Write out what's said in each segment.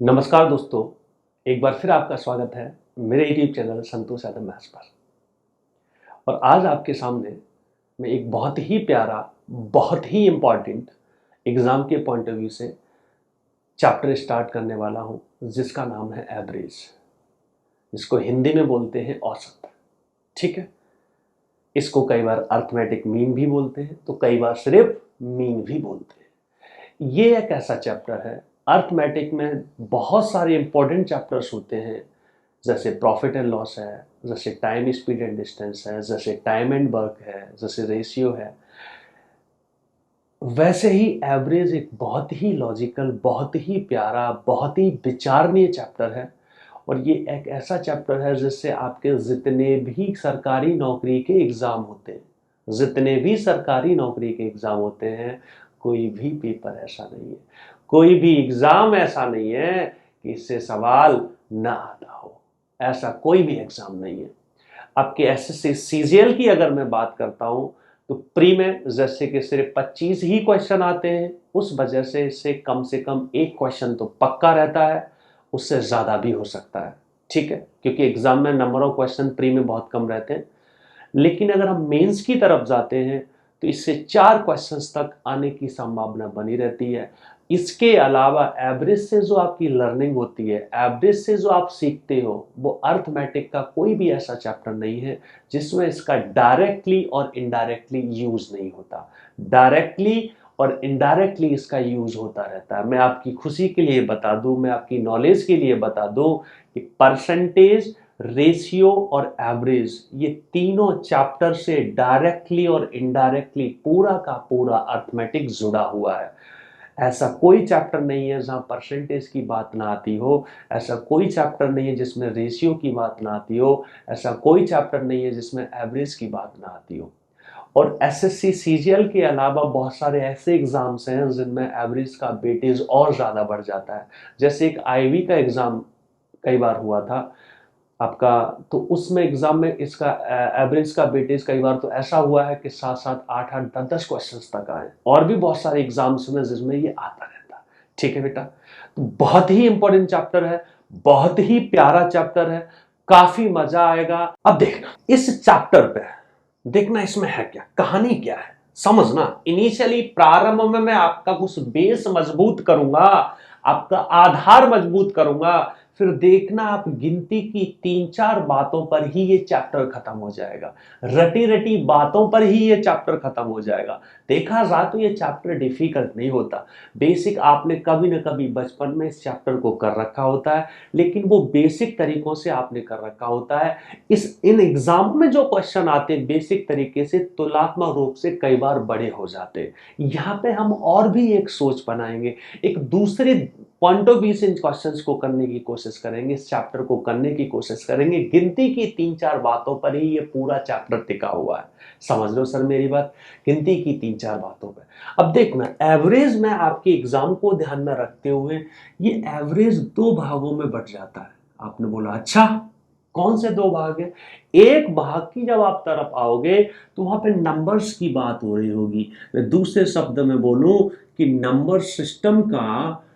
नमस्कार दोस्तों, एक बार फिर आपका स्वागत है मेरे YouTube channel Santosh Yadav maths पर। और आज आपके सामने मैं एक बहुत ही प्यारा, बहुत ही इम्पॉर्टेंट एग्ज़ाम के पॉइंट ऑफ व्यू से चैप्टर स्टार्ट करने वाला हूँ, जिसका नाम है एवरेज, जिसको हिंदी में बोलते हैं औसत। ठीक है, इसको कई बार अर्थमेटिक मीन भी बोलते हैं, तो कई बार सिर्फ मीन भी बोलते हैं। ये एक ऐसा चैप्टर है, अर्थमेटिक में बहुत सारे इंपॉर्टेंट चैप्टर्स होते हैं, जैसे प्रॉफिट एंड लॉस है, जैसे टाइम स्पीड एंड डिस्टेंस है, जैसे टाइम एंड वर्क है, जैसे रेशियो है। वैसे ही एवरेज एक बहुत ही लॉजिकल, बहुत ही प्यारा, बहुत ही विचारणीय चैप्टर है। और ये एक ऐसा चैप्टर है जिससे आपके जितने भी सरकारी नौकरी के एग्ज़ाम होते हैं, जितने भी सरकारी नौकरी के एग्ज़ाम होते हैं, कोई भी पेपर ऐसा नहीं है, कोई भी एग्ज़ाम ऐसा नहीं है कि इससे सवाल ना आता हो। ऐसा कोई भी एग्ज़ाम नहीं है। आपके एसएससी सीजीएल की अगर मैं बात करता हूं, तो प्री में जैसे कि सिर्फ 25 ही क्वेश्चन आते हैं, उस वजह से इससे कम एक क्वेश्चन तो पक्का रहता है, उससे ज़्यादा भी हो सकता है। ठीक है, क्योंकि एग्जाम में नंबर ऑफ क्वेश्चन प्री में बहुत कम रहते हैं। लेकिन अगर हम मेंस की तरफ जाते हैं, तो इससे 4 क्वेश्चंस तक आने की संभावना बनी रहती है। इसके अलावा एवरेज से जो आपकी लर्निंग होती है, एवरेज से जो आप सीखते हो, वो अर्थमेटिक का कोई भी ऐसा चैप्टर नहीं है जिसमें इसका डायरेक्टली और इनडायरेक्टली यूज नहीं होता। डायरेक्टली और इनडायरेक्टली इसका यूज होता रहता है। मैं आपकी खुशी के लिए बता दूं, मैं आपकी नॉलेज के लिए बता दूं कि परसेंटेज, रेशियो और एवरेज, ये तीनों चैप्टर से डायरेक्टली और इनडायरेक्टली पूरा का पूरा अर्थमेटिक जुड़ा हुआ है। ऐसा कोई चैप्टर नहीं है जहां परसेंटेज की बात ना आती हो, ऐसा कोई चैप्टर नहीं है जिसमें रेशियो की बात ना आती हो, ऐसा कोई चैप्टर नहीं है जिसमें एवरेज की बात ना आती हो। और एसएससी सीजीएल के अलावा बहुत सारे ऐसे एग्जाम्स हैं जिनमें एवरेज का वेटेज और ज़्यादा बढ़ जाता है। जैसे एक आईवी का एग्ज़ाम कई बार हुआ था आपका, तो उसमें एग्जाम में इसका एवरेज का वेटेज कई बार तो ऐसा हुआ है कि 7-7, 8-8, 10-10 क्वेश्चंस तक आए। और भी बहुत सारे एग्जाम्स में जिसमें ये आता रहता है। ठीक है बेटा, तो बहुत ही इंपॉर्टेंट चैप्टर है, बहुत ही प्यारा चैप्टर है, काफी मजा आएगा। अब देखना इस चैप्टर पे, देखना इसमें है क्या, कहानी क्या है, समझना। इनिशियली प्रारंभ में मैं आपका कुछ बेस मजबूत करूंगा, आपका आधार मजबूत करूंगा, फिर देखना आप गिनती की 3-4 बातों पर ही ये चैप्टर खत्म हो जाएगा। रटी रटी बातों पर ही ये चैप्टर खत्म हो जाएगा। देखा जाए तो ये चैप्टर डिफिकल्ट नहीं होता। बेसिक आपने कभी ना कभी बचपन में इस चैप्टर को कर रखा होता है, लेकिन वो बेसिक तरीकों से आपने कर रखा होता है। इन एग्जाम में जो क्वेश्चन आते हैं बेसिक तरीके से, तुलनात्मक रूप से कई बार बड़े हो जाते हैं। यहाँ पे हम और भी एक सोच बनाएंगे, एक दूसरे पॉइंट ऑफ व्यू से इन क्वेश्चंस को करने की कोशिश करेंगे, इस चैप्टर को करने की कोशिश करेंगे। गिनती की 3-4 बातों पर ही ये पूरा चैप्टर टिका हुआ है। समझ लो सर मेरी बात, गिनती की 3-4 बातों पर। अब देखना एवरेज में आपके एग्जाम को ध्यान में रखते हुए ये एवरेज 2 भागों में बट जाता है। आपने बोला अच्छा कौन से 2 भाग है? एक भाग की जब आप तरफ आओगे तो वहां पे नंबर्स की बात हो रही होगी। मैं दूसरे शब्द में बोलूं कि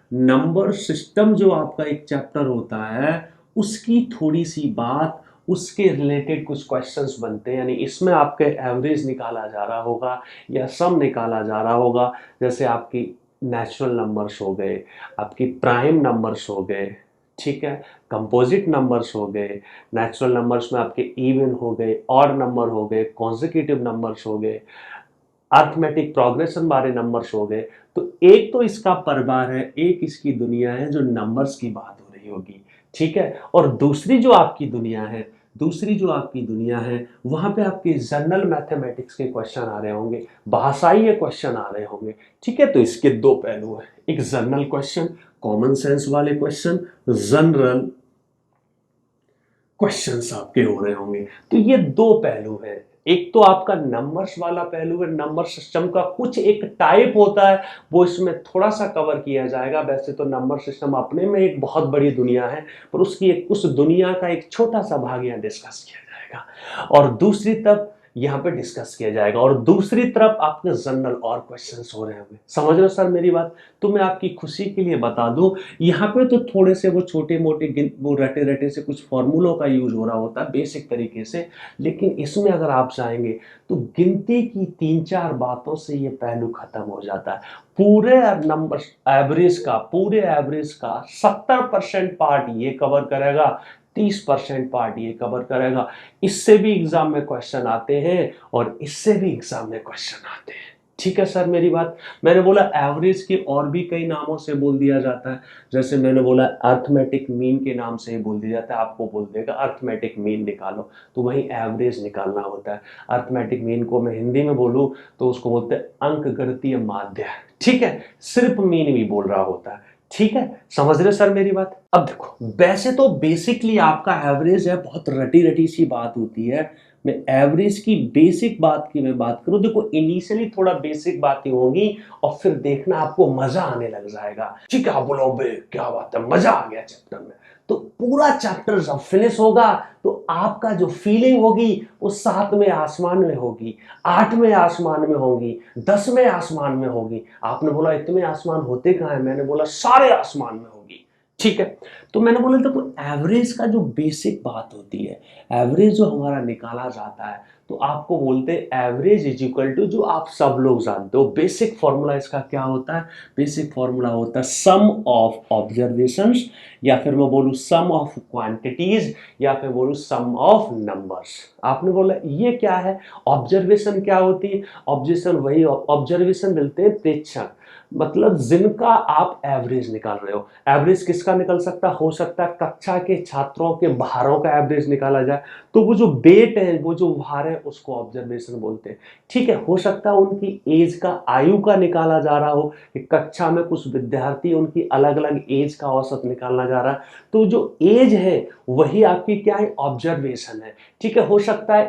नंबर सिस्टम जो आपका एक चैप्टर होता है, उसकी थोड़ी सी बात, उसके रिलेटेड कुछ क्वेश्चंस बनते हैं। यानी इसमें आपके एवरेज निकाला जा रहा होगा या सम निकाला जा रहा होगा। जैसे आपकी नेचुरल नंबर्स हो गए, आपकी प्राइम नंबर्स हो गए, ठीक है, कंपोजिट नंबर्स हो गए, नेचुरल नंबर्स में आपके इवन हो गए, ऑड नंबर हो गए, कॉन्जिक्यूटिव नंबर्स हो गए, अर्थमेटिक प्रोग्रेशन वाले नंबर्स हो गए। तो एक तो इसका परिवार है, एक इसकी दुनिया है जो नंबर्स की बात हो रही होगी। ठीक है, और दूसरी जो आपकी दुनिया है वहां पे आपके जनरल मैथमेटिक्स के क्वेश्चन आ रहे होंगे, भाषाई क्वेश्चन आ रहे होंगे। ठीक है, तो इसके 2 पहलू हैं, एक जनरल क्वेश्चन, कॉमन सेंस वाले क्वेश्चन, जनरल क्वेश्चंस आपके हो रहे होंगे। तो ये 2 पहलू हैं। एक तो आपका नंबर्स वाला पहलू है, नंबर सिस्टम का कुछ एक टाइप होता है, वो इसमें थोड़ा सा कवर किया जाएगा। वैसे तो नंबर सिस्टम अपने में एक बहुत बड़ी दुनिया है, पर उसकी उस दुनिया का एक छोटा सा भाग यहाँ डिस्कस किया जाएगा। और दूसरी तरफ यहाँ पे डिस्कस किया जाएगा और दूसरी तरफ आपके जनरल और क्वेश्चंस हो रहे होंगे। समझ रहे हो सर मेरी बात? तो मैं आपकी खुशी के लिए बता दूं, यहाँ पे तो थोड़े से वो छोटे मोटे वो रटे रटे से कुछ फॉर्मूलों का यूज हो रहा होता है बेसिक तरीके से, लेकिन इसमें अगर आप चाहेंगे तो गिनती की 3-4 बातों से ये पहलू खत्म हो जाता है। पूरे नंबर पूरे एवरेज का 70% पार्ट ये कवर करेगा, 30% पार्ट ये कवर करेगा। इससे भी एग्जाम में क्वेश्चन आते हैं और इससे भी एग्जाम में क्वेश्चन आते हैं। ठीक है सर मेरी बात? मैंने बोला एवरेज के और भी कई नामों से बोल दिया जाता है, जैसे मैंने बोला अर्थमेटिक मीन के नाम से ही बोल दिया जाता है। आपको बोल देगा अर्थमेटिक मीन निकालो, तो वही एवरेज निकालना होता है। अर्थमेटिक मीन को मैं हिंदी में बोलूं तो उसको बोलते हैं अंकगणितीय माध्य। ठीक है, सिर्फ मीन भी बोल रहा होता है। ठीक है, समझ रहे सर मेरी बात? अब देखो, वैसे तो बेसिकली आपका एवरेज है, बहुत रटी रटी सी बात होती है। मैं एवरेज की बेसिक बात की मैं बात करूं, देखो इनिशियली थोड़ा बेसिक बातें होंगी और फिर देखना आपको मजा आने लग जाएगा। ठीक है, बोलो बे क्या बात है, मजा आ गया चैप्टर में। तो पूरा चैप्टर जब फिनिश होगा तो आपका जो फीलिंग होगी वो 7वें आसमान में होगी, 8वें आसमान में होगी, 10वें आसमान में होगी। आपने बोला इतने आसमान होते कहाँ हैं? मैंने बोला सारे आसमान में होगी। ठीक है, तो मैंने बोला देखो एवरेज का जो बेसिक बात होती है, एवरेज जो हमारा निकाला जाता है, तो आपको बोलते हैं एवरेज इज इक्वल टू, जो आप सब लोग जानते हो बेसिक फॉर्मूला इसका क्या होता है? बेसिक फॉर्मूला होता है सम ऑफ ऑब्जर्वेशंस, या फिर मैं बोलूं सम ऑफ क्वांटिटीज, या फिर बोलूं सम ऑफ नंबर्स। आपने बोला ये क्या है? ऑब्जर्वेशन क्या होती है? ऑब्जर्वेशन मिलते हैं प्रेक्षण, मतलब जिनका आप एवरेज निकाल रहे हो। एवरेज किसका निकल सकता हो सकता है कक्षा के छात्रों के भारों का एवरेज निकाला जाए, तो वो जो वेट है, वो जो भार है, उसको ऑब्जर्वेशन बोलते हैं। ठीक है, हो सकता है उनकी एज का, आयु का निकाला जा रहा हो कि कक्षा में कुछ विद्यार्थी उनकी अलग अलग एज का औसत निकालना जा रहा है, तो जो एज है वही आपकी क्या है? ऑब्जर्वेशन है। ठीक है, हो सकता है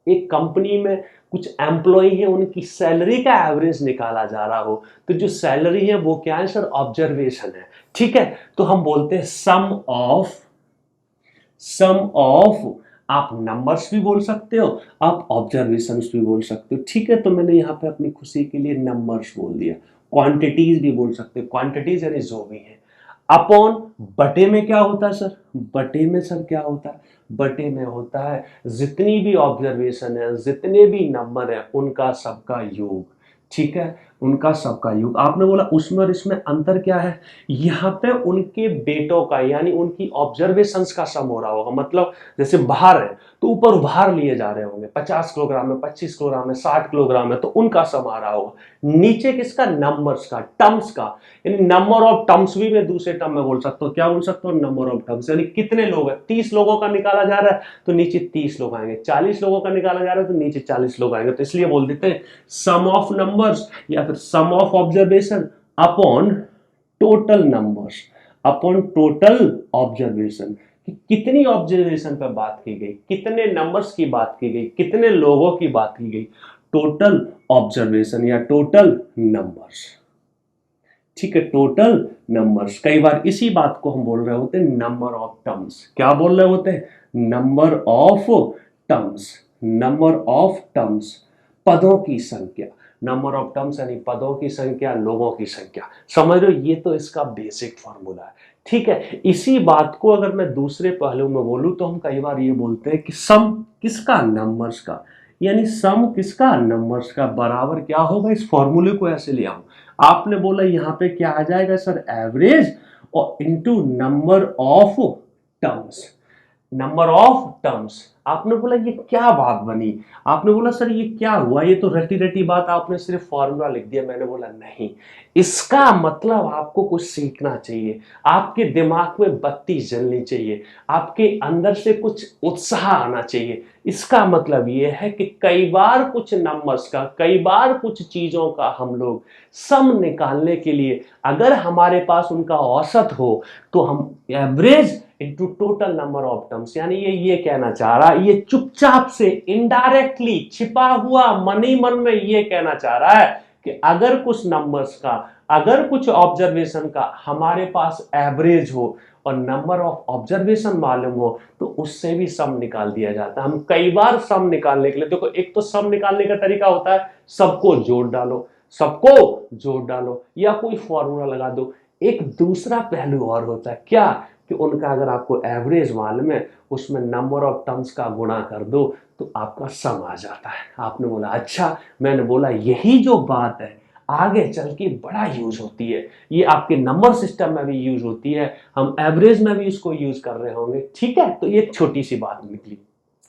एक कंपनी में कुछ एम्प्लॉय है, उनकी सैलरी का एवरेज निकाला जा रहा हो, तो जो सैलरी है वो क्या है सर? ऑब्जर्वेशन है। ठीक है, तो हम बोलते हैं सम ऑफ आप नंबर्स भी बोल सकते हो, आप ऑब्जर्वेशंस भी बोल सकते हो। ठीक है, तो मैंने यहाँ पे अपनी खुशी के लिए नंबर्स बोल दिया। क्वांटिटीज भी बोल सकते हो, क्वांटिटीज यानी जो भी है। अपॉन बटे में क्या होता है सर? बटे में सर क्या होता है? बटे में होता है जितनी भी ऑब्जर्वेशन है, जितने भी नंबर है, उनका सबका योग। ठीक है, उनका सबका योग। आपने बोला उसमें और इसमें अंतर क्या है? यहाँ पे उनके बेटों का यानी उनकी ऑब्जर्वेशंस का सम हो रहा होगा। मतलब जैसे भार है तो ऊपर भार लिए जा रहे होंगे, 50 किलोग्राम है, 25 किलोग्राम है, 60 किलोग्राम है, तो उनका सम आ रहा होगा। नीचे किसका? नंबर्स का, टर्म्स का, यानी नंबर ऑफ टर्म्स भी मैं दूसरे टर्म में बोल सकता हूँ। क्या बोल सकता हूँ? नंबर ऑफ टर्म्स, यानी कितने लोग हैं। 30 लोगों का निकाला जा रहा है तो नीचे 30 लोग आएंगे, 40 लोगों का निकाला जा रहा है तो नीचे 40 लोग आएंगे। तो इसलिए बोल देते हैं सम ऑफ नंबर्स या फिर sum of observation upon total numbers, upon total observation. कितनी ऑब्जर्वेशन पर बात की गई, कितने नंबर्स की बात की गई, कितने लोगों की बात की गई, टोटल ऑब्जर्वेशन या टोटल नंबर्स। ठीक है, टोटल नंबर्स। कई बार इसी बात को हम बोल रहे होते हैं नंबर ऑफ टर्म्स। क्या बोल रहे होते हैं? Number of terms, number of terms, पदों की संख्या। नंबर ऑफ टर्म्स यानी पदों की संख्या, लोगों की संख्या। समझ लो, ये तो इसका बेसिक फॉर्मूला है। ठीक है, इसी बात को अगर मैं दूसरे पहलू में बोलूं तो हम कई बार ये बोलते हैं कि सम किसका? नंबर्स का, यानी सम किसका? नंबर्स का बराबर क्या होगा? इस फॉर्मूले को ऐसे ले आऊं। आपने बोला यहाँ पे क्या आ जाएगा सर? एवरेज और into number of terms, number of terms. आपने बोला ये क्या बात बनी? आपने बोला सर ये क्या हुआ? ये तो रटी रटी बात, आपने सिर्फ फॉर्मूला लिख दिया। मैंने बोला नहीं, इसका मतलब आपको कुछ सीखना चाहिए, आपके दिमाग में बत्ती जलनी चाहिए, आपके अंदर से कुछ उत्साह आना चाहिए। इसका मतलब ये है कि कई बार कुछ नंबर्स का, कई बार कुछ चीजों का हम लोग सम निकालने के लिए अगर हमारे पास उनका औसत हो तो हम average into total number of terms, यानी ये कहना चाह रहा है, ये चुपचाप से इनडायरेक्टली छिपा हुआ मन ही मन में ये कहना चाह रहा है कि अगर कुछ नंबर्स का, अगर कुछ ऑब्जर्वेशन का हमारे पास एवरेज हो और नंबर ऑफ ऑब्जर्वेशन मालूम हो तो उससे भी सम निकाल दिया जाता है। हम कई बार सम निकालने के लिए, देखो एक तो सम निकालने का तरीका होता है सबको जोड़ डालो, सबको जोड़ डालो या कोई फॉर्मूला लगा दो। एक दूसरा पहलू और होता है क्या, कि उनका अगर आपको एवरेज मालूम है उसमें नंबर ऑफ टर्म्स का गुणा कर दो तो आपका सम आ जाता है। आपने बोला अच्छा, मैंने बोला यही जो बात है आगे चल के बड़ा यूज होती है, ये आपके नंबर सिस्टम में भी यूज होती है, हम एवरेज में भी इसको यूज कर रहे होंगे। ठीक है, तो ये एक छोटी सी बात निकली।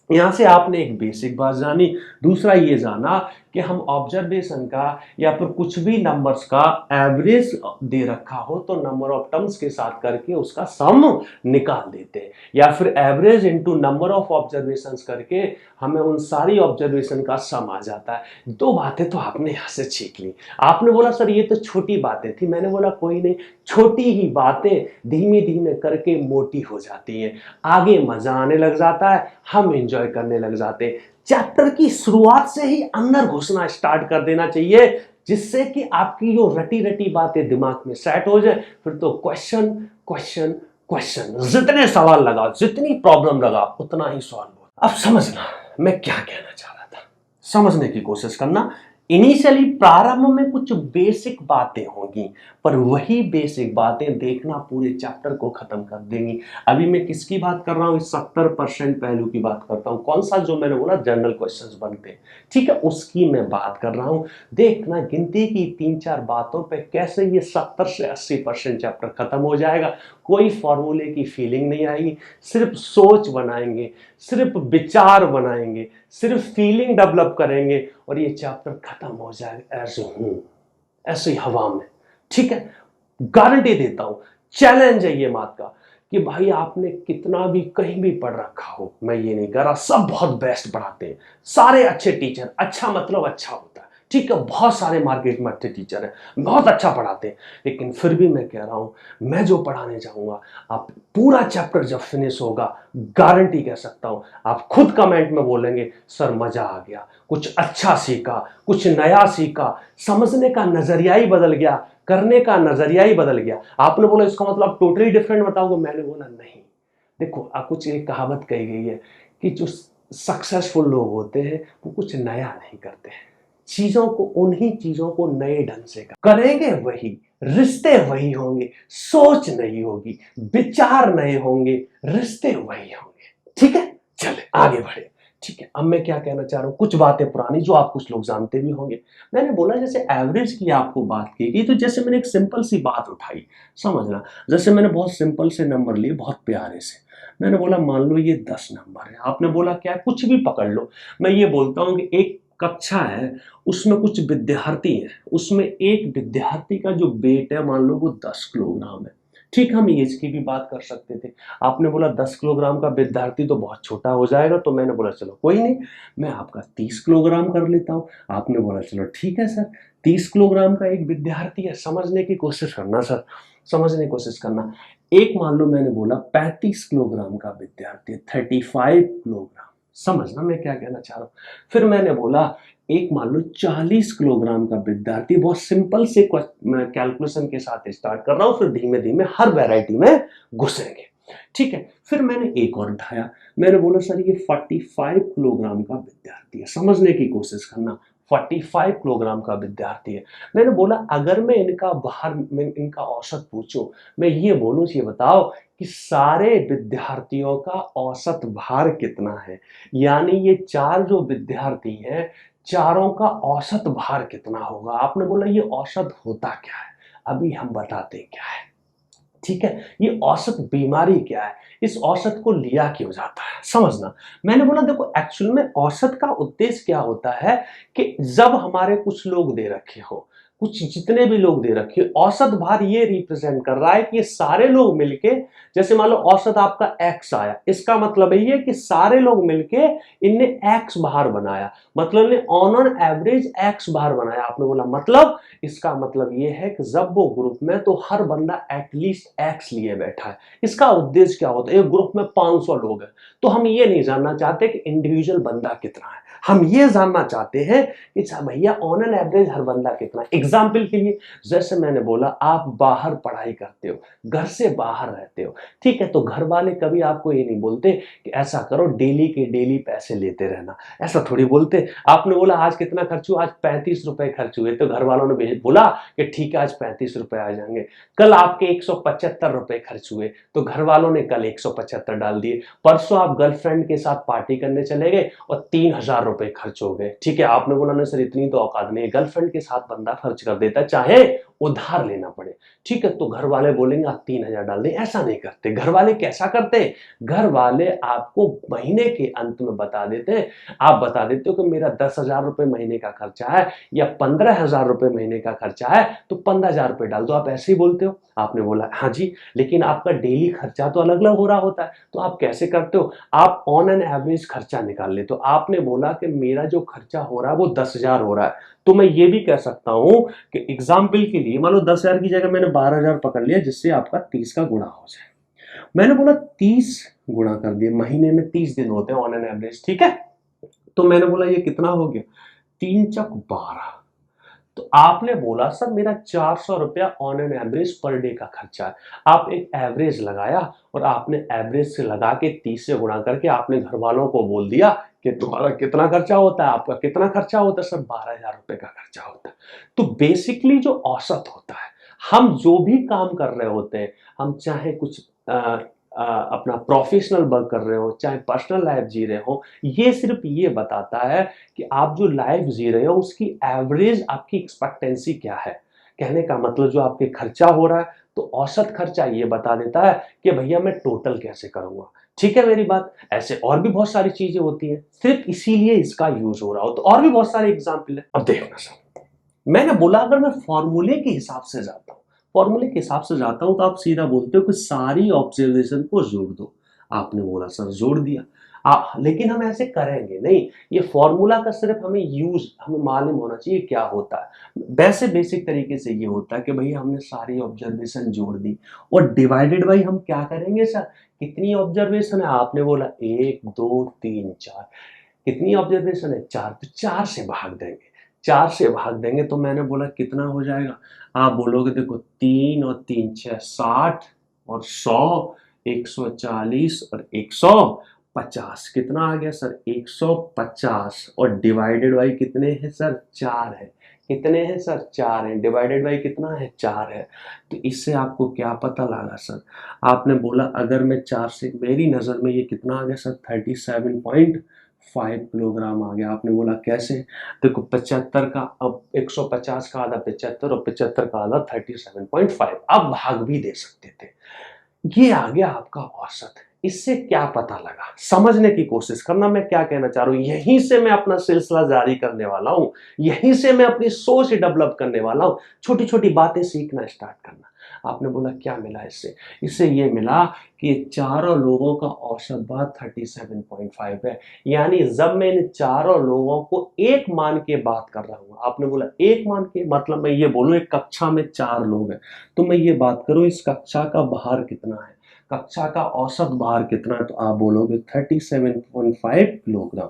यहां से आपने एक बेसिक बात जानी। दूसरा ये जाना कि हम ऑब्जर्वेशन का या फिर कुछ भी नंबर्स का एवरेज दे रखा हो तो नंबर ऑफ टर्म्स के साथ करके उसका सम निकाल देते हैं, या फिर average into number of observations करके हमें उन सारी ऑब्जर्वेशन का सम आ जाता है। दो बातें तो आपने यहां से सीख ली। आपने बोला सर ये तो छोटी बातें थी, मैंने बोला कोई नहीं, छोटी ही बातें धीमे धीमे करके मोटी हो जाती हैं, आगे मजा आने लग जाता है, हम एंजॉय करने लग जाते हैं। चैप्टर की शुरुआत से ही अंदर घुसना स्टार्ट कर देना चाहिए, जिससे कि आपकी जो रटी रटी बातें दिमाग में सेट हो जाए। फिर तो क्वेश्चन क्वेश्चन क्वेश्चन, जितने सवाल लगा, जितनी प्रॉब्लम लगा उतना ही सॉल्व हो। अब समझना मैं क्या कहना चाह रहा था, समझने की कोशिश करना। इनिशियली प्रारंभ में कुछ बेसिक बातें होंगी, पर वही बेसिक बातें देखना पूरे चैप्टर को खत्म कर देंगी। अभी मैं किसकी बात कर रहा हूं, 70% पहलू की बात करता हूं। कौन सा, जो मैंने बोला जनरल क्वेश्चंस बनते हैं, ठीक है, उसकी मैं बात कर रहा हूं। देखना गिनती की 3-4 बातों पे कैसे ये 70 से 80% चैप्टर खत्म हो जाएगा। कोई फॉर्मूले की फीलिंग नहीं आएगी, सिर्फ सोच बनाएंगे, सिर्फ विचार बनाएंगे, सिर्फ फीलिंग डेवलप करेंगे और ये चैप्टर खत्म हो जाएगा ऐसे हूं, ऐसे ही हवा में। ठीक है, गारंटी देता हूं, चैलेंज है ये बात का कि भाई आपने कितना भी कहीं भी पढ़ रखा हो, मैं ये नहीं कह रहा, सब बहुत बेस्ट पढ़ाते हैं, सारे अच्छे टीचर, अच्छा मतलब अच्छा होता है, ठीक है, बहुत सारे मार्केट में अच्छे टीचर हैं, बहुत अच्छा पढ़ाते हैं, लेकिन फिर भी मैं कह रहा हूं मैं जो पढ़ाने जाऊंगा, आप पूरा चैप्टर जब फिनिश होगा, गारंटी कह सकता हूं आप खुद कमेंट में बोलेंगे सर मजा आ गया, कुछ अच्छा सीखा, कुछ नया सीखा, समझने का नजरिया ही बदल गया, करने का नजरिया ही बदल गया। आपने बोला इसका मतलब टोटली डिफरेंट बताओगे, मैंने बोला नहीं। देखो कुछ एक कहावत कही गई है कि जो सक्सेसफुल लोग होते हैं वो कुछ नया नहीं करते हैं, चीजों को, उन्हीं चीजों को नए ढंग से करेंगे, वही रिश्ते वही होंगे, सोच नहीं होगी, विचार नए होंगे, रिश्ते वही होंगे। ठीक है, चले आगे बढ़े। ठीक है, अब मैं क्या कहना चाह रहा हूं, कुछ बातें पुरानी जो आप कुछ लोग जानते भी होंगे। मैंने बोला जैसे एवरेज की आपको बात की गई, तो जैसे मैंने एक सिंपल सी बात उठाई, समझना, जैसे मैंने बहुत सिंपल से नंबर लिए, बहुत प्यारे से, मैंने बोला मान लो ये 10 नंबर है, आपने बोला क्या है, कुछ भी पकड़ लो। मैं ये बोलता हूं कि एक कक्षा है, उसमें कुछ विद्यार्थी हैं, उसमें एक विद्यार्थी का जो वेट है मान लो वो 10 किलोग्राम है। ठीक, हम एज की भी बात कर सकते थे। आपने बोला 10 किलोग्राम का विद्यार्थी तो बहुत छोटा हो जाएगा, तो मैंने बोला चलो कोई नहीं, मैं आपका 30 किलोग्राम कर लेता हूं। आपने बोला चलो ठीक है सर, 30 किलोग्राम का एक विद्यार्थी है, समझने की कोशिश करना सर, समझने की कोशिश करना। एक मान लो मैंने बोला 35 किलोग्राम का विद्यार्थी है, 35 किलोग्राम, समझना मैं क्या कहना चाह रहा हूं। फिर मैंने बोला एक मान लो 40 किलोग्राम का विद्यार्थी, बहुत सिंपल से कैलकुलेशन के साथ स्टार्ट कर रहा हूं, फिर धीमे धीमे हर वैरायटी में घुसेंगे। ठीक है, फिर मैंने एक और उठाया, मैंने बोला सर ये 45 किलोग्राम का विद्यार्थी है, समझने की कोशिश करना, 45 किलोग्राम का विद्यार्थी है। मैंने बोला अगर मैं इनका बाहर में इनका औसत पूछूं, मैं ये बोलूं, ये बताओ कि सारे विद्यार्थियों का औसत भार कितना है, यानी ये 4 जो विद्यार्थी हैं, चारों का औसत भार कितना होगा। आपने बोला ये औसत होता क्या है, अभी हम बताते क्या है। ठीक है, ये औसत बीमारी क्या है, इस औसत को लिया क्यों जाता है, समझना। मैंने बोला देखो एक्चुअल में औसत का उद्देश्य क्या होता है कि जब हमारे कुछ लोग दे रखे हो, कुछ जितने भी लोग दे रखे हो, औसत भार ये रिप्रेजेंट कर रहा है कि ये सारे लोग मिलके, जैसे मान लो औसत आपका x आया, इसका मतलब ये कि सारे लोग मिलके इनने x भार बनाया, मतलब ने ऑन एवरेज x भार बनाया। आपने बोला मतलब, इसका मतलब ये है कि जब वो ग्रुप में, तो हर बंदा एटलीस्ट x लिए बैठा है। इसका उद्देश्य क्या होता है, एक ग्रुप में 500 लोग हैं, तो हम ये नहीं जानना चाहते कि इंडिविजुअल बंदा कितना है, हम ये जानना चाहते हैं कि भैया ऑन एन एवरेज हर बंदा कितना। एग्जाम्पल के लिए जैसे मैंने बोला, आप बाहर पढ़ाई करते हो, घर से बाहर रहते हो, ठीक है, तो घर वाले कभी आपको ये नहीं बोलते कि ऐसा करो डेली के डेली पैसे लेते रहना, ऐसा थोड़ी बोलते। आपने बोला आज कितना खर्च हुआ, आज 35 रुपए खर्च हुए, तो घर वालों ने बोला कि ठीक है आज 35 रुपए आ जाएंगे। कल आपके 175 रुपए खर्च हुए, तो घर वालों ने कल 175 डाल दिए। परसों आप गर्लफ्रेंड के साथ पार्टी करने चले गए और 3000 रुपए खर्च हो गए, ठीक है, आपने बोला नहीं सर इतनी तो औकात नहीं है। गर्लफ्रेंड के साथ बंदा खर्च कर देता है, चाहे उधार लेना पड़े, ठीक है, तो घर वाले बोलेंगे आप 3000 डाल दें। ऐसा नहीं करते घर वाले। कैसा करते, घर वाले आपको महीने के अंत में बता देते हैं, आप बता देते हो कि मेरा 10,000 रुपए महीने का खर्चा है या 15,000 रुपए महीने का खर्चा है, तो 15,000 रुपए डाल दो। आप ऐसे ही बोलते हो। आपने बोला हाँ जी, लेकिन आपका डेली खर्चा तो अलग अलग हो रहा होता है, तो आप कैसे करते हो, आप ऑन एन एवरेज खर्चा निकाल ले। तो आपने बोला कि मेरा जो खर्चा हो रहा है वो 10,000 हो रहा है, तो मैं ये भी कह सकता हूं कि एग्जाम्पल के लिए मान लो 10,000 की जगह मैंने 12,000 पकड़ लिया, जिससे आपका 30 का गुणा हो जाए। मैंने बोला 30 गुणा कर दिया, महीने में 30 दिन होते हैं ऑन एन एवरेज, ठीक है, तो मैंने बोला ये कितना हो गया, 3 × 12। तो आपने बोला सर मेरा 400 रुपया on an average per day का खर्चा है। आप एक एवरेज लगाया और आपने एवरेज से लगा के 30 से गुणा करके आपने घर वालों को बोल दिया कि तुम्हारा कितना खर्चा होता है, आपका कितना खर्चा होता है, सर 12,000 रुपए का खर्चा होता है। तो बेसिकली जो औसत होता है, हम जो भी काम कर रहे होते हैं, हम चाहे कुछ अपना प्रोफेशनल वर्क कर रहे हो, चाहे पर्सनल लाइफ जी रहे हो, ये सिर्फ ये बताता है कि आप जो लाइफ जी रहे हो उसकी एवरेज आपकी एक्सपेक्टेंसी क्या है। कहने का मतलब जो आपके खर्चा हो रहा है, तो औसत खर्चा ये बता देता है कि भैया मैं टोटल कैसे करूंगा। ठीक है मेरी बात। ऐसे और भी बहुत सारी चीजें होती हैं, सिर्फ इसीलिए इसका यूज हो रहा हो, तो और भी बहुत सारे एग्जाम्पल है। अब देखना सर, मैंने बोला अगर मैं फॉर्मूले के हिसाब से जाता हूं, फॉर्मूले के हिसाब से जाता हूं, तो आप सीधा बोलते हो कि सारी ऑब्जर्वेशन को जोड़ दो। आपने बोला सर जोड़ दिया, लेकिन हम ऐसे करेंगे नहीं। ये फॉर्मूला का सिर्फ हमें यूज, हमें मालूम होना चाहिए क्या होता है। वैसे बेसिक तरीके से ये होता है कि भैया हमने सारी ऑब्जर्वेशन जोड़ दी और डिवाइडेड बाई हम क्या करेंगे सर, कितनी ऑब्जर्वेशन है। आपने बोला 1 2 3 4, कितनी ऑब्जर्वेशन है 4, तो 4 से भाग देंगे। 4 से भाग देंगे तो मैंने बोला कितना हो जाएगा। आप बोलोगे देखो 3 और 3 6 60 और 100, 140 और 150, कितना आ गया सर 150। और डिवाइडेड बाई कितने हैं सर, 4 है। कितने हैं सर, 4 है। डिवाइडेड बाई कितना है, 4 है। तो इससे आपको क्या पता लगा सर, आपने बोला अगर मैं 4 से, मेरी नजर में ये कितना आ गया सर 37.5 किलोग्राम आ गया। आपने बोला कैसे, देखो 75 का, अब 150 का आधा 75 और 75 का आधा 37.5, आप भाग भी दे सकते थे। ये आ गया आपका औसत। इससे क्या पता लगा, समझने की कोशिश करना मैं क्या कहना चाह रहा हूं। यहीं से मैं अपना सिलसिला जारी करने वाला हूं, यहीं से मैं अपनी सोच डेवलप करने वाला हूं, छोटी छोटी बातें सीखना स्टार्ट करना। आपने बोला क्या मिला इससे, इससे ये मिला कि चारों लोगों का औसत बात 37.5 है। यानी जब मैं इन चारों लोगों को एक मान के बात कर रहा हूं, आपने बोला एक मान के मतलब मैं ये बोलूं एक कक्षा में 4 लोग हैं, तो मैं ये बात करूं इस कक्षा का भार कितना है, कक्षा का औसत भार कितना है, तो आप बोलोगे 37.5 किलोग्राम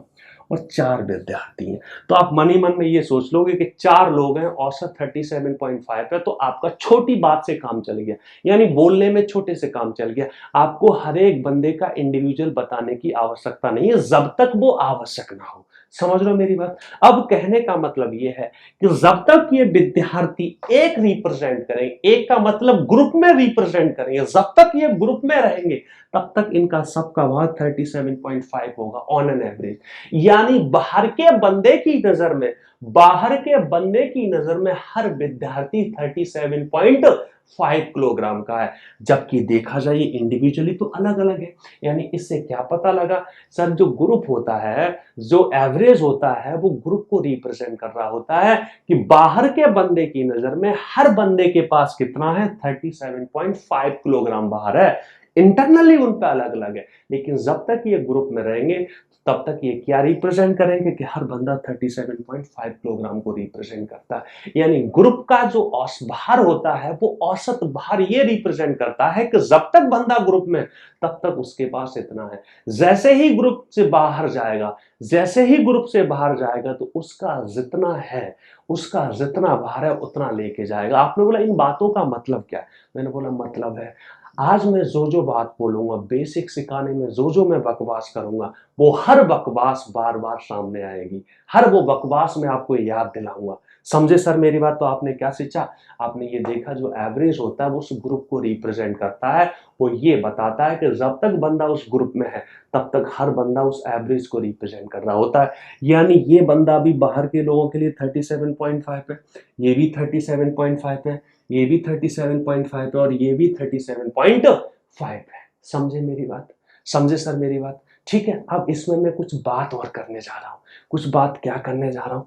और 4 विद्यार्थी हैं। तो आप मन ही मन में ये सोच लोगे कि 4 लोग हैं, औसत 37.5 है, तो आपका छोटी बात से काम चल गया। यानी बोलने में छोटे से काम चल गया। आपको हर एक बंदे का इंडिविजुअल बताने की आवश्यकता नहीं है, जब तक वो आवश्यक ना हो। समझ लो मेरी बात। अब कहने का मतलब ये है कि जब तक ये विद्यार्थी एक रिप्रेजेंट करेंगे, एक का मतलब ग्रुप में रिप्रेजेंट करेंगे, जब तक ये ग्रुप में रहेंगे तब तक इनका सबका भाग 37.5 होगा ऑन एन एवरेज। यानी बाहर के बंदे की नजर में, बाहर के बंदे की नजर में हर विद्यार्थी 37.5 किलोग्राम का है, जबकि देखा जाए इंडिविजुअली तो अलग अलग है। यानी इससे क्या पता लगा सर, जो ग्रुप होता है, जो एवरेज होता है, वो ग्रुप को रिप्रेजेंट कर रहा होता है कि बाहर के बंदे की नजर में हर बंदे के पास कितना है 37.5 किलोग्राम बाहर है। इंटरनली उन पे अलग अलग है, लेकिन जब तक ये ग्रुप में रहेंगे तब तक ये क्या रिप्रेजेंट करेंगे कि हर बंदा 37.5 किलोग्राम को रिप्रेजेंट करता है। यानी ग्रुप का जो भार होता है वो औसत भार ये रिप्रेजेंट करता है कि जब तक बंदा ग्रुप में तब तक उसके पास इतना है। जैसे ही ग्रुप से बाहर जाएगा, जैसे ही ग्रुप से बाहर जाएगा तो उसका जितना है, उसका जितना भार है उतना लेके जाएगा। आपने बोला इन बातों का मतलब क्या है? मैंने बोला मतलब है आज मैं जो बात बोलूंगा, बेसिक सिखाने में जो मैं बकवास करूंगा, वो हर बकवास बार बार सामने आएगी, हर वो बकवास मैं आपको याद दिलाऊंगा। समझे सर मेरी बात? तो आपने क्या सीखा? आपने ये देखा जो एवरेज होता है वो उस ग्रुप को रिप्रेजेंट करता है, वो ये बताता है कि जब तक बंदा उस ग्रुप में है तब तक हर बंदा उस एवरेज को रिप्रेजेंट कर रहा होता है। यानी ये बंदा भी बाहर के लोगों के लिए 37.5 है, ये भी 37.5 है, ये भी 37.5 है और ये भी 37.5 है। समझे मेरी बात? समझे सर मेरी बात? ठीक है, अब इसमें मैं कुछ बात और करने जा रहा हूं। कुछ बात क्या करने जा रहा हूं?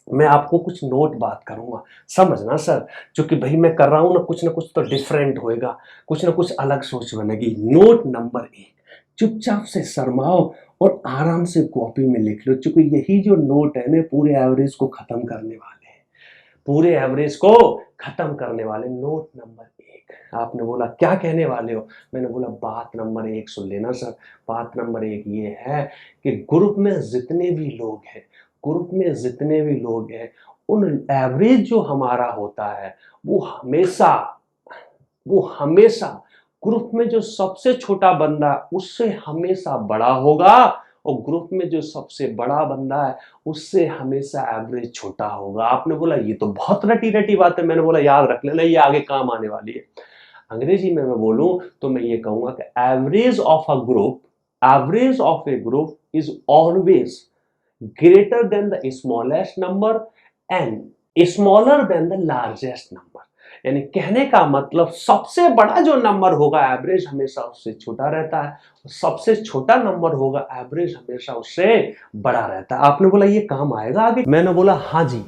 मैं आपको कुछ नोट बात करूंगा, समझना सर, क्योंकि भाई मैं कर रहा हूं ना कुछ तो डिफरेंट होएगा, कुछ ना कुछ अलग सोच बनेगी। नोट नंबर 1, चुपचाप से शर्माओ और आराम से कॉपी में लिख लो, क्योंकि यही जो नोट है ना पूरे एवरेज को खत्म करने वाले हैं, पूरे एवरेज को खत्म करने वाले। नोट नंबर 1, आपने बोला क्या कहने वाले हो? मैंने बोला बात नंबर 1 सुन लेना सर। बात नंबर 1 ये है कि ग्रुप में जितने भी लोग हैं, ग्रुप में जितने भी लोग हैं, उन एवरेज जो हमारा होता है वो हमेशा ग्रुप में जो सबसे छोटा बंदा उससे हमेशा बड़ा होगा, और ग्रुप में जो सबसे बड़ा बंदा है उससे हमेशा एवरेज छोटा होगा। आपने बोला ये तो बहुत रटी रटी बात है। मैंने बोला याद रख लेना, ये आगे काम आने वाली है। अंग्रेजी में मैं बोलूं तो मैं ये कहूंगा कि average of A group is always greater than the smallest number and smaller than the largest number। यानी कहने का मतलब सबसे बड़ा जो नंबर होगा एवरेज हमेशा उससे छोटा रहता है, सबसे छोटा नंबर होगा एवरेज हमेशा उससे बड़ा रहता है। आपने बोला ये काम आएगा आगे? मैंने बोला हाँ जी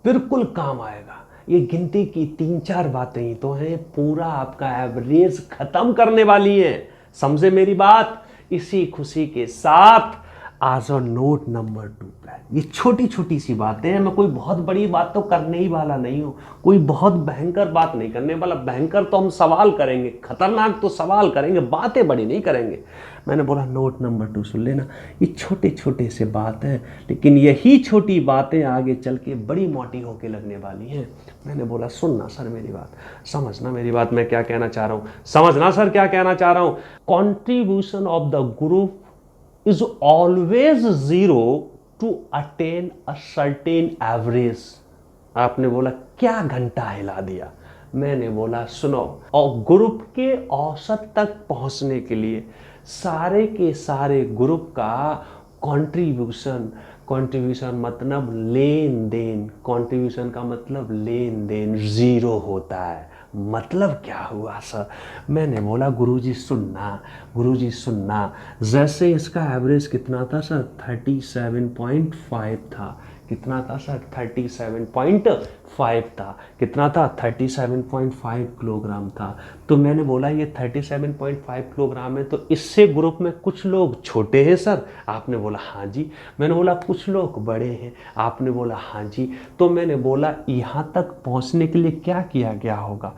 बिल्कुल काम आएगा। ये गिनती की 3-4 बातें ही तो हैं, पूरा आपका एवरेज खत्म करने वाली है। समझे मेरी बात? इसी खुशी के साथ आज और नोट नंबर 2 प्लान। ये छोटी छोटी सी बातें हैं, मैं कोई बहुत बड़ी बात तो करने ही वाला नहीं हूं, कोई बहुत भयंकर बात नहीं करने वाला। भयंकर तो हम सवाल करेंगे, खतरनाक तो सवाल करेंगे, बातें बड़ी नहीं करेंगे। मैंने बोला नोट नंबर 2 सुन लेना, ये छोटे छोटे से बात हैं, लेकिन यही छोटी बातें आगे चल के बड़ी मोटी होके लगने वाली हैं। मैंने बोला सुनना सर मेरी बात, समझना मेरी बात, मैं क्या कहना चाह रहा हूँ, समझना सर क्या कहना चाह रहा हूँ। Contribution of the group is always zero to attain a certain average। आपने बोला क्या घंटा हिला दिया? मैंने बोला सुनो, और ग्रुप के औसत तक पहुंचने के लिए सारे के सारे ग्रुप का कंट्रीब्यूशन मतलब लेन देन, कंट्रीब्यूशन का मतलब लेन देन जीरो होता है। मतलब क्या हुआ सर? मैंने बोला गुरुजी सुनना, जैसे इसका एवरेज कितना था सर? 37.5 था। कितना था सर? 37.5 था। कितना था? 37.5 किलोग्राम था। तो मैंने बोला ये 37.5 किलोग्राम है, तो इससे ग्रुप में कुछ लोग छोटे हैं सर? आपने बोला हाँ जी। मैंने बोला कुछ लोग बड़े हैं? आपने बोला हाँ जी। तो मैंने बोला यहाँ तक पहुँचने के लिए क्या किया गया होगा?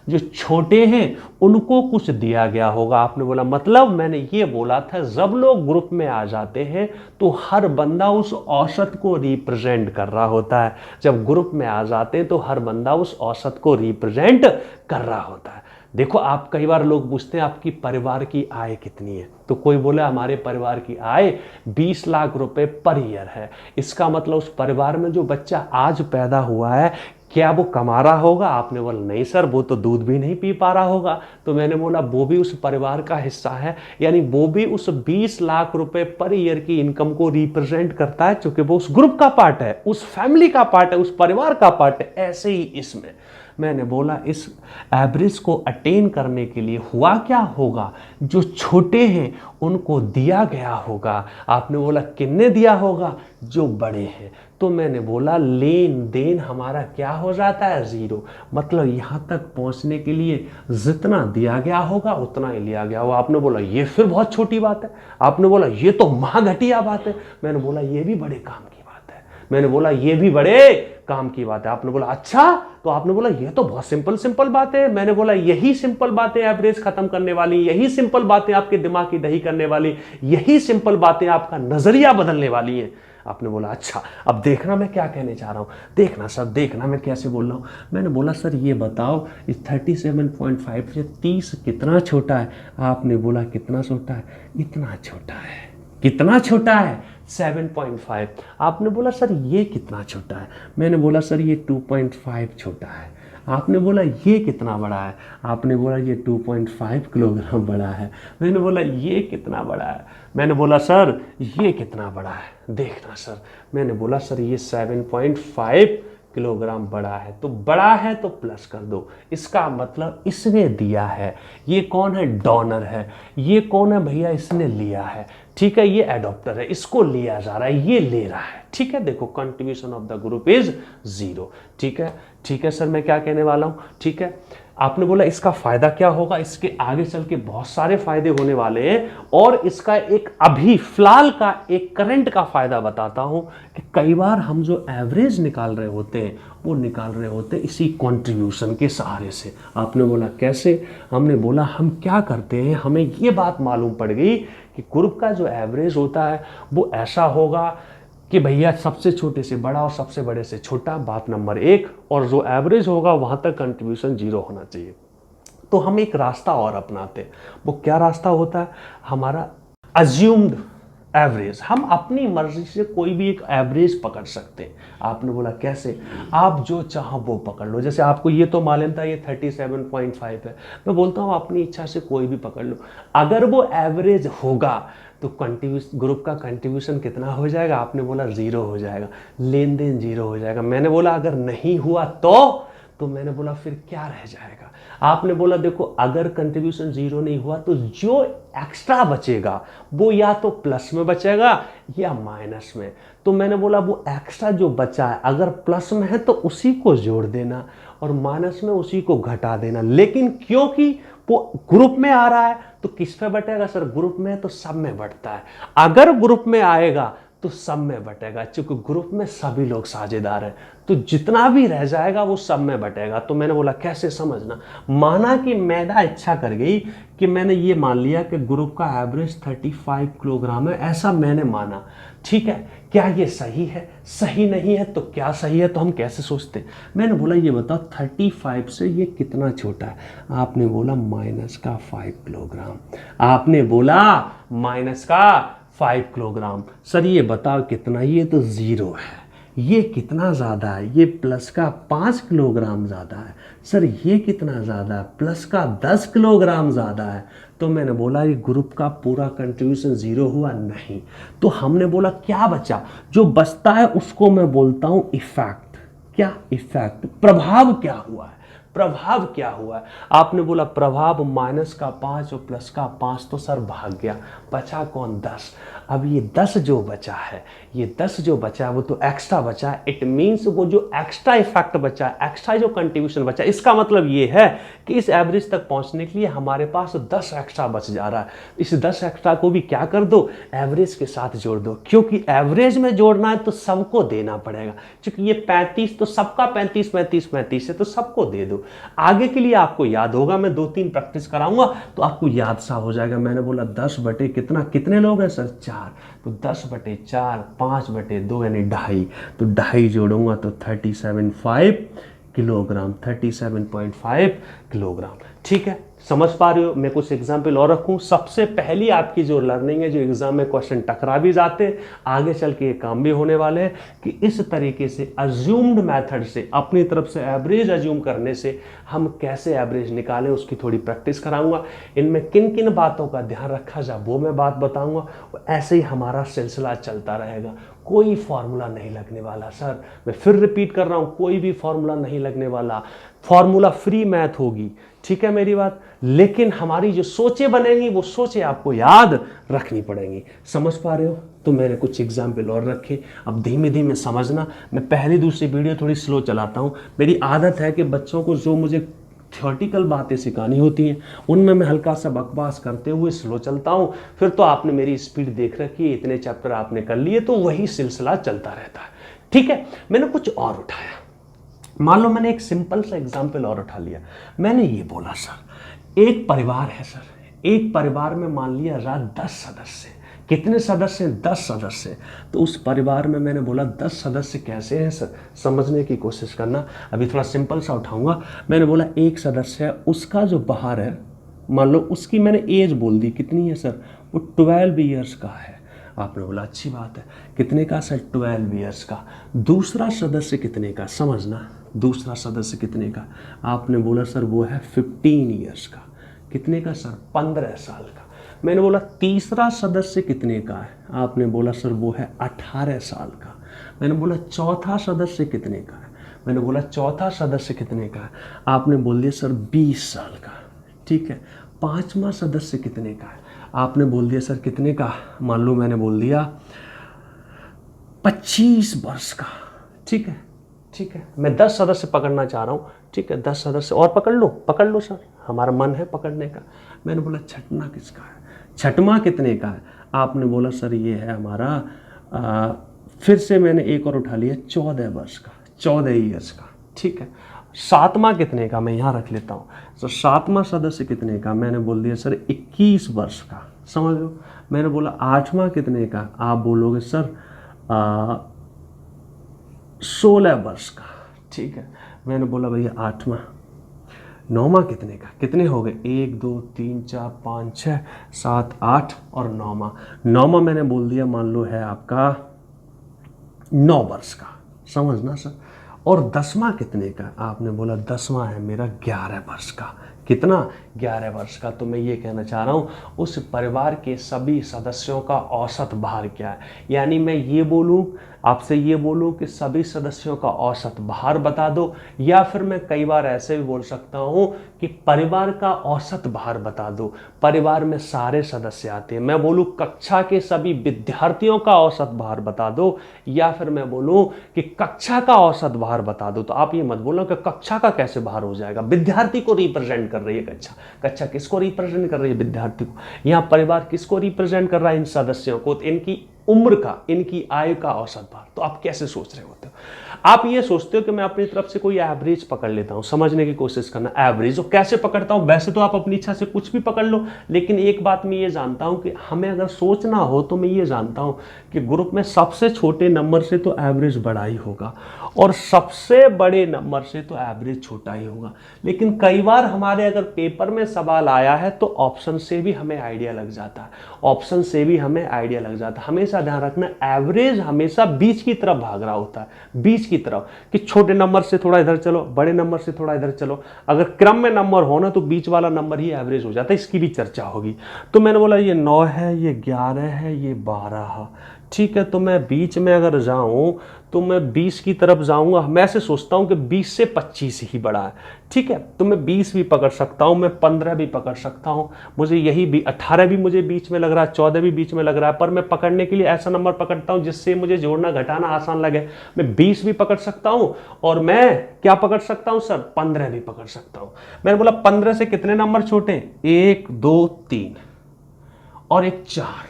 जो छोटे हैं उनको कुछ दिया गया होगा। आपने बोला मतलब? मैंने ये बोला था जब लोग ग्रुप में आ जाते हैं तो हर बंदा उस औसत को रिप्रेजेंट कर रहा होता है। जब ग्रुप में आ जाते हैं तो हर बंदा उस औसत को रिप्रेजेंट कर रहा होता है। देखो आप कई बार लोग पूछते हैं आपकी परिवार की आय कितनी है, तो कोई बोले हमारे परिवार की आय 20 लाख रुपए पर ईयर है। इसका मतलब उस परिवार में जो बच्चा आज पैदा हुआ है क्या वो कमा रहा होगा? आपने बोला नहीं सर, वो तो दूध भी नहीं पी पा रहा होगा। तो मैंने बोला वो भी उस परिवार का हिस्सा है, यानी वो भी उस 20 लाख रुपए पर ईयर की इनकम को रिप्रेजेंट करता है, क्योंकि वो उस ग्रुप का पार्ट है, उस फैमिली का पार्ट है, उस परिवार का पार्ट है। ऐसे ही इसमें मैंने बोला इस एवरेज को अटेन करने के लिए हुआ क्या होगा, जो छोटे हैं उनको दिया गया होगा। आपने बोला किन्ने दिया होगा, जो बड़े हैं। तो मैंने बोला लेन देन हमारा क्या हो जाता है, जीरो। मतलब यहाँ तक पहुँचने के लिए जितना दिया गया होगा उतना ही लिया गया होगा। आपने बोला ये फिर बहुत छोटी बात है। आपने बोला ये तो महाघटिया बात है। मैंने बोला ये भी बड़े काम की बात है। मैंने बोला ये भी बड़े काम की बात है। आपने बोला अच्छा, तो आपने बोला ये तो बहुत सिंपल बात है। मैंने बोला यही सिंपल बातें एवरेज खत्म करने वाली, यही सिंपल बातें आपके दिमाग की दही करने वाली, यही सिंपल बातें आपका नजरिया बदलने वाली हैं। आपने बोला अच्छा, अब देखना मैं क्या कहने चाह रहा हूँ, देखना सर, देखना मैं कैसे बोल रहा हूँ। मैंने बोला सर ये बताओ इस 37.5 से 30 कितना छोटा है। आपने बोला कितना छोटा है, इतना छोटा है। कितना छोटा है, 7.5। आपने बोला सर ये कितना छोटा है। मैंने बोला सर ये 2.5 छोटा है। आपने बोला ये कितना बड़ा है। आपने बोला ये 2.5 किलोग्राम बड़ा है। मैंने बोला ये कितना बड़ा है। मैंने बोला सर ये कितना बड़ा है, देखना सर। मैंने बोला सर ये 7.5 किलोग्राम बड़ा है। तो बड़ा है तो प्लस कर दो, इसका मतलब इसने दिया है। ये कौन है, डोनर है। ये कौन है भैया, इसने लिया है। ठीक है, ये एडॉप्टर है, इसको लिया जा रहा है, ये ले रहा है। ठीक है, देखो contribution of the group is 0। ठीक है, ठीक है सर, मैं क्या कहने वाला हूं। ठीक है, आपने बोला इसका फायदा क्या होगा, इसके आगे चल के बहुत सारे फायदे होने वाले हैं। और इसका एक अभी फिलहाल का एक करंट का फायदा बताता हूं कि कई बार हम जो एवरेज निकाल रहे होते हैं वो निकाल रहे होते हैं इसी कंट्रीब्यूशन के सहारे से। आपने बोला कैसे। हमने बोला हम क्या करते हैं, हमें ये बात मालूम पड़ गई कि ग्रुप का जो एवरेज होता है वो ऐसा होगा कि भैया सबसे छोटे से बड़ा और सबसे बड़े से छोटा, बात नंबर 1। और जो एवरेज होगा वहां तक कंट्रीब्यूशन 0 होना चाहिए। तो हम एक रास्ता और अपनाते हैं। वो क्या रास्ता होता है, हमारा अज्यूम्ड एवरेज। हम अपनी मर्जी से कोई भी एक एवरेज पकड़ सकते हैं। आपने बोला कैसे, आप जो चाहो वो पकड़ लो। जैसे आपको ये तो मालूम था ये 37.5 है, मैं बोलता हूँ अपनी इच्छा से कोई भी पकड़ लो। अगर वो एवरेज होगा तो ग्रुप का कंट्रीब्यूशन कितना हो जाएगा। आपने बोला 0 हो जाएगा, लेन देन 0 हो जाएगा। मैंने बोला अगर नहीं हुआ तो मैंने बोला फिर क्या रह जाएगा। आपने बोला देखो अगर कंट्रीब्यूशन 0 नहीं हुआ तो जो एक्स्ट्रा बचेगा वो या तो प्लस में बचेगा या माइनस में। तो मैंने बोला वो एक्स्ट्रा जो बचा है अगर प्लस में है तो उसी को जोड़ देना और माइनस में उसी को घटा देना। लेकिन क्योंकि वो ग्रुप में आ रहा है तो किस पे बटेगा सर, ग्रुप में है तो सब में बटता है। अगर ग्रुप में आएगा तो सब में बटेगा, क्योंकि ग्रुप में सभी लोग साझेदार हैं तो जितना भी रह जाएगा वो सब में बटेगा। तो मैंने बोला कैसे समझना, माना कि मैंने इच्छा कर गई कि मैंने ये मान लिया कि ग्रुप का एवरेज 35 किलोग्राम है, ऐसा मैंने माना। ठीक है, क्या ये सही है, सही नहीं है तो क्या सही है, तो हम कैसे सोचते हैं। मैंने बोला ये बताओ 35 से ये कितना छोटा है। आपने बोला -5 किलोग्राम। आपने बोला -5 किलोग्राम। सर ये बताओ कितना, ये तो 0 है। ये कितना ज़्यादा है, ये प्लस का 5 किलोग्राम ज़्यादा है। सर ये कितना ज़्यादा है, प्लस का 10 किलोग्राम ज़्यादा है। तो मैंने बोला ये ग्रुप का पूरा कंट्रीब्यूशन 0 हुआ नहीं। तो हमने बोला क्या बचा, जो बचता है उसको मैं बोलता हूँ इफेक्ट। क्या इफेक्ट, प्रभाव क्या हुआ है, प्रभाव क्या हुआ है। आपने बोला प्रभाव -5 और +5 तो सर भाग गया, बचा कौन, 10। अब ये 10 जो बचा है, ये 10 जो बचा है वो तो एक्स्ट्रा बचा है। इट मीन्स वो जो एक्स्ट्रा इफेक्ट बचा है, एक्स्ट्रा जो कंट्रीब्यूशन बचा है, इसका मतलब ये है कि इस एवरेज तक पहुंचने के लिए हमारे पास 10 एक्स्ट्रा बच जा रहा है। इस 10 एक्स्ट्रा को भी क्या कर दो, एवरेज के साथ जोड़ दो, क्योंकि एवरेज में जोड़ना है तो सबको देना पड़ेगा। क्योंकि ये 35 तो सबका 35 है तो सबको दे दो। आगे के लिए आपको याद होगा, मैं 2-3 प्रैक्टिस कराऊंगा तो आपको याद सा हो जाएगा। मैंने बोला 10 बटे कितना, कितने लोग हैं सर, 4। तो 10/4 5/2 यानी 2.5। तो 2.5 जोड़ूंगा तो 37.5 किलोग्राम, 37.5 किलोग्राम। ठीक है, समझ पा रहे हो? मैं कुछ एग्जाम्पल और रखूं। सबसे पहली आपकी जो लर्निंग है, जो एग्जाम में क्वेश्चन टकरा भी जाते हैं, आगे चल के ये काम भी होने वाले हैं, कि इस तरीके से अज्यूम्ड मेथड से, अपनी तरफ से एवरेज अज्यूम करने से हम कैसे एवरेज निकालें, उसकी थोड़ी प्रैक्टिस कराऊंगा। इनमें किन किन बातों का ध्यान रखा जाए वो मैं बात बताऊंगा। ऐसे ही हमारा सिलसिला चलता रहेगा। कोई फॉर्मूला नहीं लगने वाला सर, मैं फिर रिपीट कर रहा हूं, कोई भी फॉर्मूला नहीं लगने वाला। फॉर्मूला फ्री मैथ होगी, ठीक है मेरी बात, लेकिन हमारी जो सोचें बनेंगी वो सोचें आपको याद रखनी पड़ेंगी। समझ पा रहे हो? तो मैंने कुछ एग्जाम्पल और रखे, अब धीमे धीमे समझना। मैं पहली दूसरी वीडियो थोड़ी स्लो चलाता हूँ। मेरी आदत है कि बच्चों को जो मुझे थियोरटिकल बातें सिखानी होती हैं उनमें मैं हल्का सा बकवास करते हुए स्लो चलता हूँ। फिर तो आपने मेरी स्पीड देख रखी है, इतने चैप्टर आपने कर लिए, तो वही सिलसिला चलता रहता है। ठीक है, मैंने कुछ और उठाया। मान लो मैंने एक सिंपल सा एग्जाम्पल और उठा लिया। मैंने ये बोला सर, एक परिवार है सर, एक परिवार में मान लिया 10 सदस्य। कितने सदस्य हैं? 10 सदस्य। तो उस परिवार में मैंने बोला 10 सदस्य कैसे हैं सर, समझने की कोशिश करना। अभी थोड़ा सिंपल सा उठाऊंगा। मैंने बोला एक सदस्य है, उसका जो बाहर है, मान लो उसकी मैंने एज बोल दी, कितनी है सर? वो 12 ईयर्स का है। आपने बोला अच्छी बात है, कितने का सर? 12 ईयर्स का। दूसरा सदस्य कितने का, समझना, दूसरा सदस्य कितने का? आपने बोला सर वो है 15 ईयर्स का। कितने का सर? 15 साल का। मैंने बोला तीसरा सदस्य कितने का है? आपने बोला सर वो है 18 साल का। मैंने बोला चौथा सदस्य कितने का है? मैंने बोला चौथा सदस्य कितने का है? आपने बोल दिया सर 20 साल का। ठीक है, पांचवा सदस्य कितने का है? आपने बोल दिया सर कितने का? मान लो मैंने बोल दिया 25 वर्ष का। ठीक है, ठीक है, मैं 10 सदस्य पकड़ना चाह रहा हूँ। ठीक है, 10 सदस्य और पकड़ लो सर, हमारा मन है पकड़ने का। मैंने बोला छठवां किसका है? छठवां कितने का है? आपने बोला सर ये है हमारा फिर से मैंने एक और उठा लिया 14 वर्ष का, 14 ईयर्स का। ठीक है, सातवां कितने का? मैं यहाँ रख लेता हूँ। तो सातवां सदस्य कितने का? मैंने बोल दिया सर 21 वर्ष का। समझ लो। मैंने बोला आठवां कितने का? आप बोलोगे सर 16 वर्ष का। ठीक है, मैंने बोला भैया आठवां। नौवां कितने का? कितने हो गए? 1 2 3 4 5 6 7 8 और नौवां मैंने बोल दिया मान लो है आपका 9 वर्ष का। समझना सर। और 10वां कितने का? आपने बोला 10वां है मेरा 11 वर्ष का। कितना? 11 वर्ष का। तो मैं ये कहना चाह रहा हूँ उस परिवार के सभी सदस्यों का औसत भार क्या है। यानी मैं ये बोलूँ, आपसे ये बोलूँ कि सभी सदस्यों का औसत भार बता दो, या फिर मैं कई बार ऐसे भी बोल सकता हूँ कि परिवार का औसत भार बता दो। परिवार में सारे सदस्य आते हैं। मैं बोलूँ कक्षा के सभी विद्यार्थियों का औसत भार बता दो, या फिर मैं बोलूँ कि कक्षा का औसत भार बता दो। तो आप ये मत बोलो कि कक्षा का कैसे भार हो जाएगा, विद्यार्थी को रिप्रेजेंट कर रही है कक्षा। कक्षा किसको रिप्रेजेंट कर रही है? विद्यार्थी को। यहाँ परिवार किसको रिप्रेजेंट कर रहा है? इन सदस्यों को। इनकी उम्र का, इनकी आयु का औसत भार। तो आप कैसे सोच रहे होते हो? आप ये सोचते हो कि मैं अपनी तरफ से कोई एवरेज पकड़ लेता हूं। समझने की कोशिश करना, एवरेज और कैसे पकड़ता हूं। वैसे तो आप अपनी इच्छा से कुछ भी पकड़ लो, लेकिन एक बात मैं ये जानता हूं कि हमें अगर सोचना हो तो मैं ये जानता हूं कि ग्रुप में सबसे छोटे नंबर से तो एवरेज बड़ा ही होगा, और सबसे बड़े नंबर से तो एवरेज छोटा ही होगा। लेकिन कई बार हमारे अगर पेपर में सवाल आया है तो ऑप्शन से भी हमें आइडिया लग जाता है, ऑप्शन से भी हमें आइडिया लग जाता है। हमेशा ध्यान रखना, एवरेज हमेशा बीच की तरफ भाग रहा होता है, बीच की तरफ, कि छोटे नंबर से थोड़ा इधर चलो, बड़े नंबर से थोड़ा इधर चलो। अगर क्रम में नंबर हो ना तो बीच वाला नंबर ही एवरेज हो जाता है। इसकी भी चर्चा होगी। तो मैंने बोला ये 9 है, ये 11 है, ये 12 है। ठीक है, तो मैं बीच में अगर जाऊं तो मैं 20 की तरफ जाऊंगा। मैं ऐसे सोचता हूं कि 20 से 25 ही बड़ा है। ठीक है, तो मैं 20 भी पकड़ सकता हूं, मैं 15 भी पकड़ सकता हूं। मुझे यही भी 18 भी मुझे बीच में लग रहा है, 14 भी बीच में लग रहा है, पर मैं पकड़ने के लिए ऐसा नंबर पकड़ता हूं जिससे मुझे जोड़ना घटाना आसान लगे। मैं 20 भी पकड़ सकता हूं, और मैं क्या पकड़ सकता हूं सर? 15 भी पकड़ सकता हूं। मैंने बोला 15 से कितने नंबर छोटे? 1 2 3 और एक 4।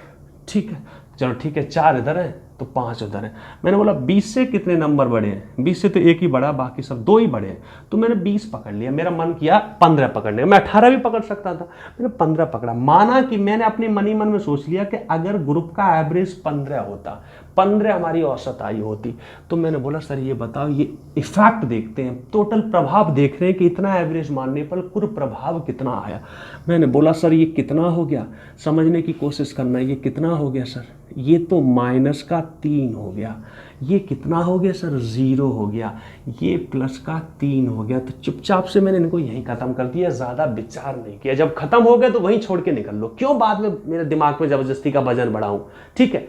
ठीक है, चलो ठीक है, 4 इधर है तो 5 उधर है। मैंने बोला 20 से कितने नंबर बड़े हैं? 20 से तो एक ही बड़ा, बाकी सब 2 ही बड़े हैं। तो मैंने 20 पकड़ लिया। मेरा मन किया 15 पकड़ने, मैं 18 भी पकड़ सकता था, मैंने 15 पकड़ा। माना कि मैंने अपने मन ही मन में सोच लिया कि अगर ग्रुप का एवरेज 15 होता, 15 हमारी औसत आयु होती। तो मैंने बोला सर ये बताओ, ये इफेक्ट देखते हैं, टोटल प्रभाव देख रहे हैं कि इतना एवरेज मानने पर कुल प्रभाव कितना आया। मैंने बोला सर ये कितना हो गया, समझने की कोशिश करना, ये कितना हो गया सर, ये तो -3 हो गया। ये कितना हो गया सर, 0 हो गया। ये +3 हो गया। तो चुपचाप से मैंने इनको यहीं ख़त्म कर दिया, ज़्यादा विचार नहीं किया। जब खत्म हो गया तो वहीं छोड़ के निकल लो, क्यों बाद में मेरे दिमाग में ज़बरदस्ती का वजन बढ़ाऊं। ठीक है,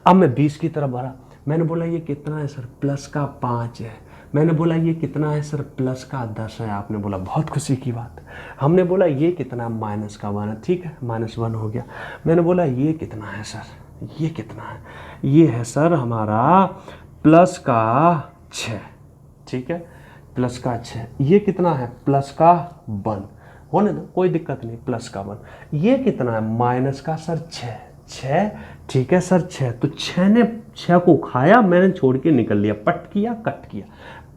अब मैं 20 की तरफ बढ़ा। मैंने बोला ये कितना है सर, +5 है। मैंने बोला ये कितना है सर, +10 है। आपने बोला बहुत खुशी की बात। हमने बोला ये कितना, -1, ठीक है, -1 हो गया। मैंने बोला ये कितना है सर, ये कितना है, ये है सर हमारा +6, ठीक है, +6। ये कितना है, +1, होने दो कोई दिक्कत नहीं, +1। ये कितना है, सर 6, ठीक है सर 6। तो 6 ने 6 को खाया, मैंने छोड़ के निकल लिया, पट किया, कट किया।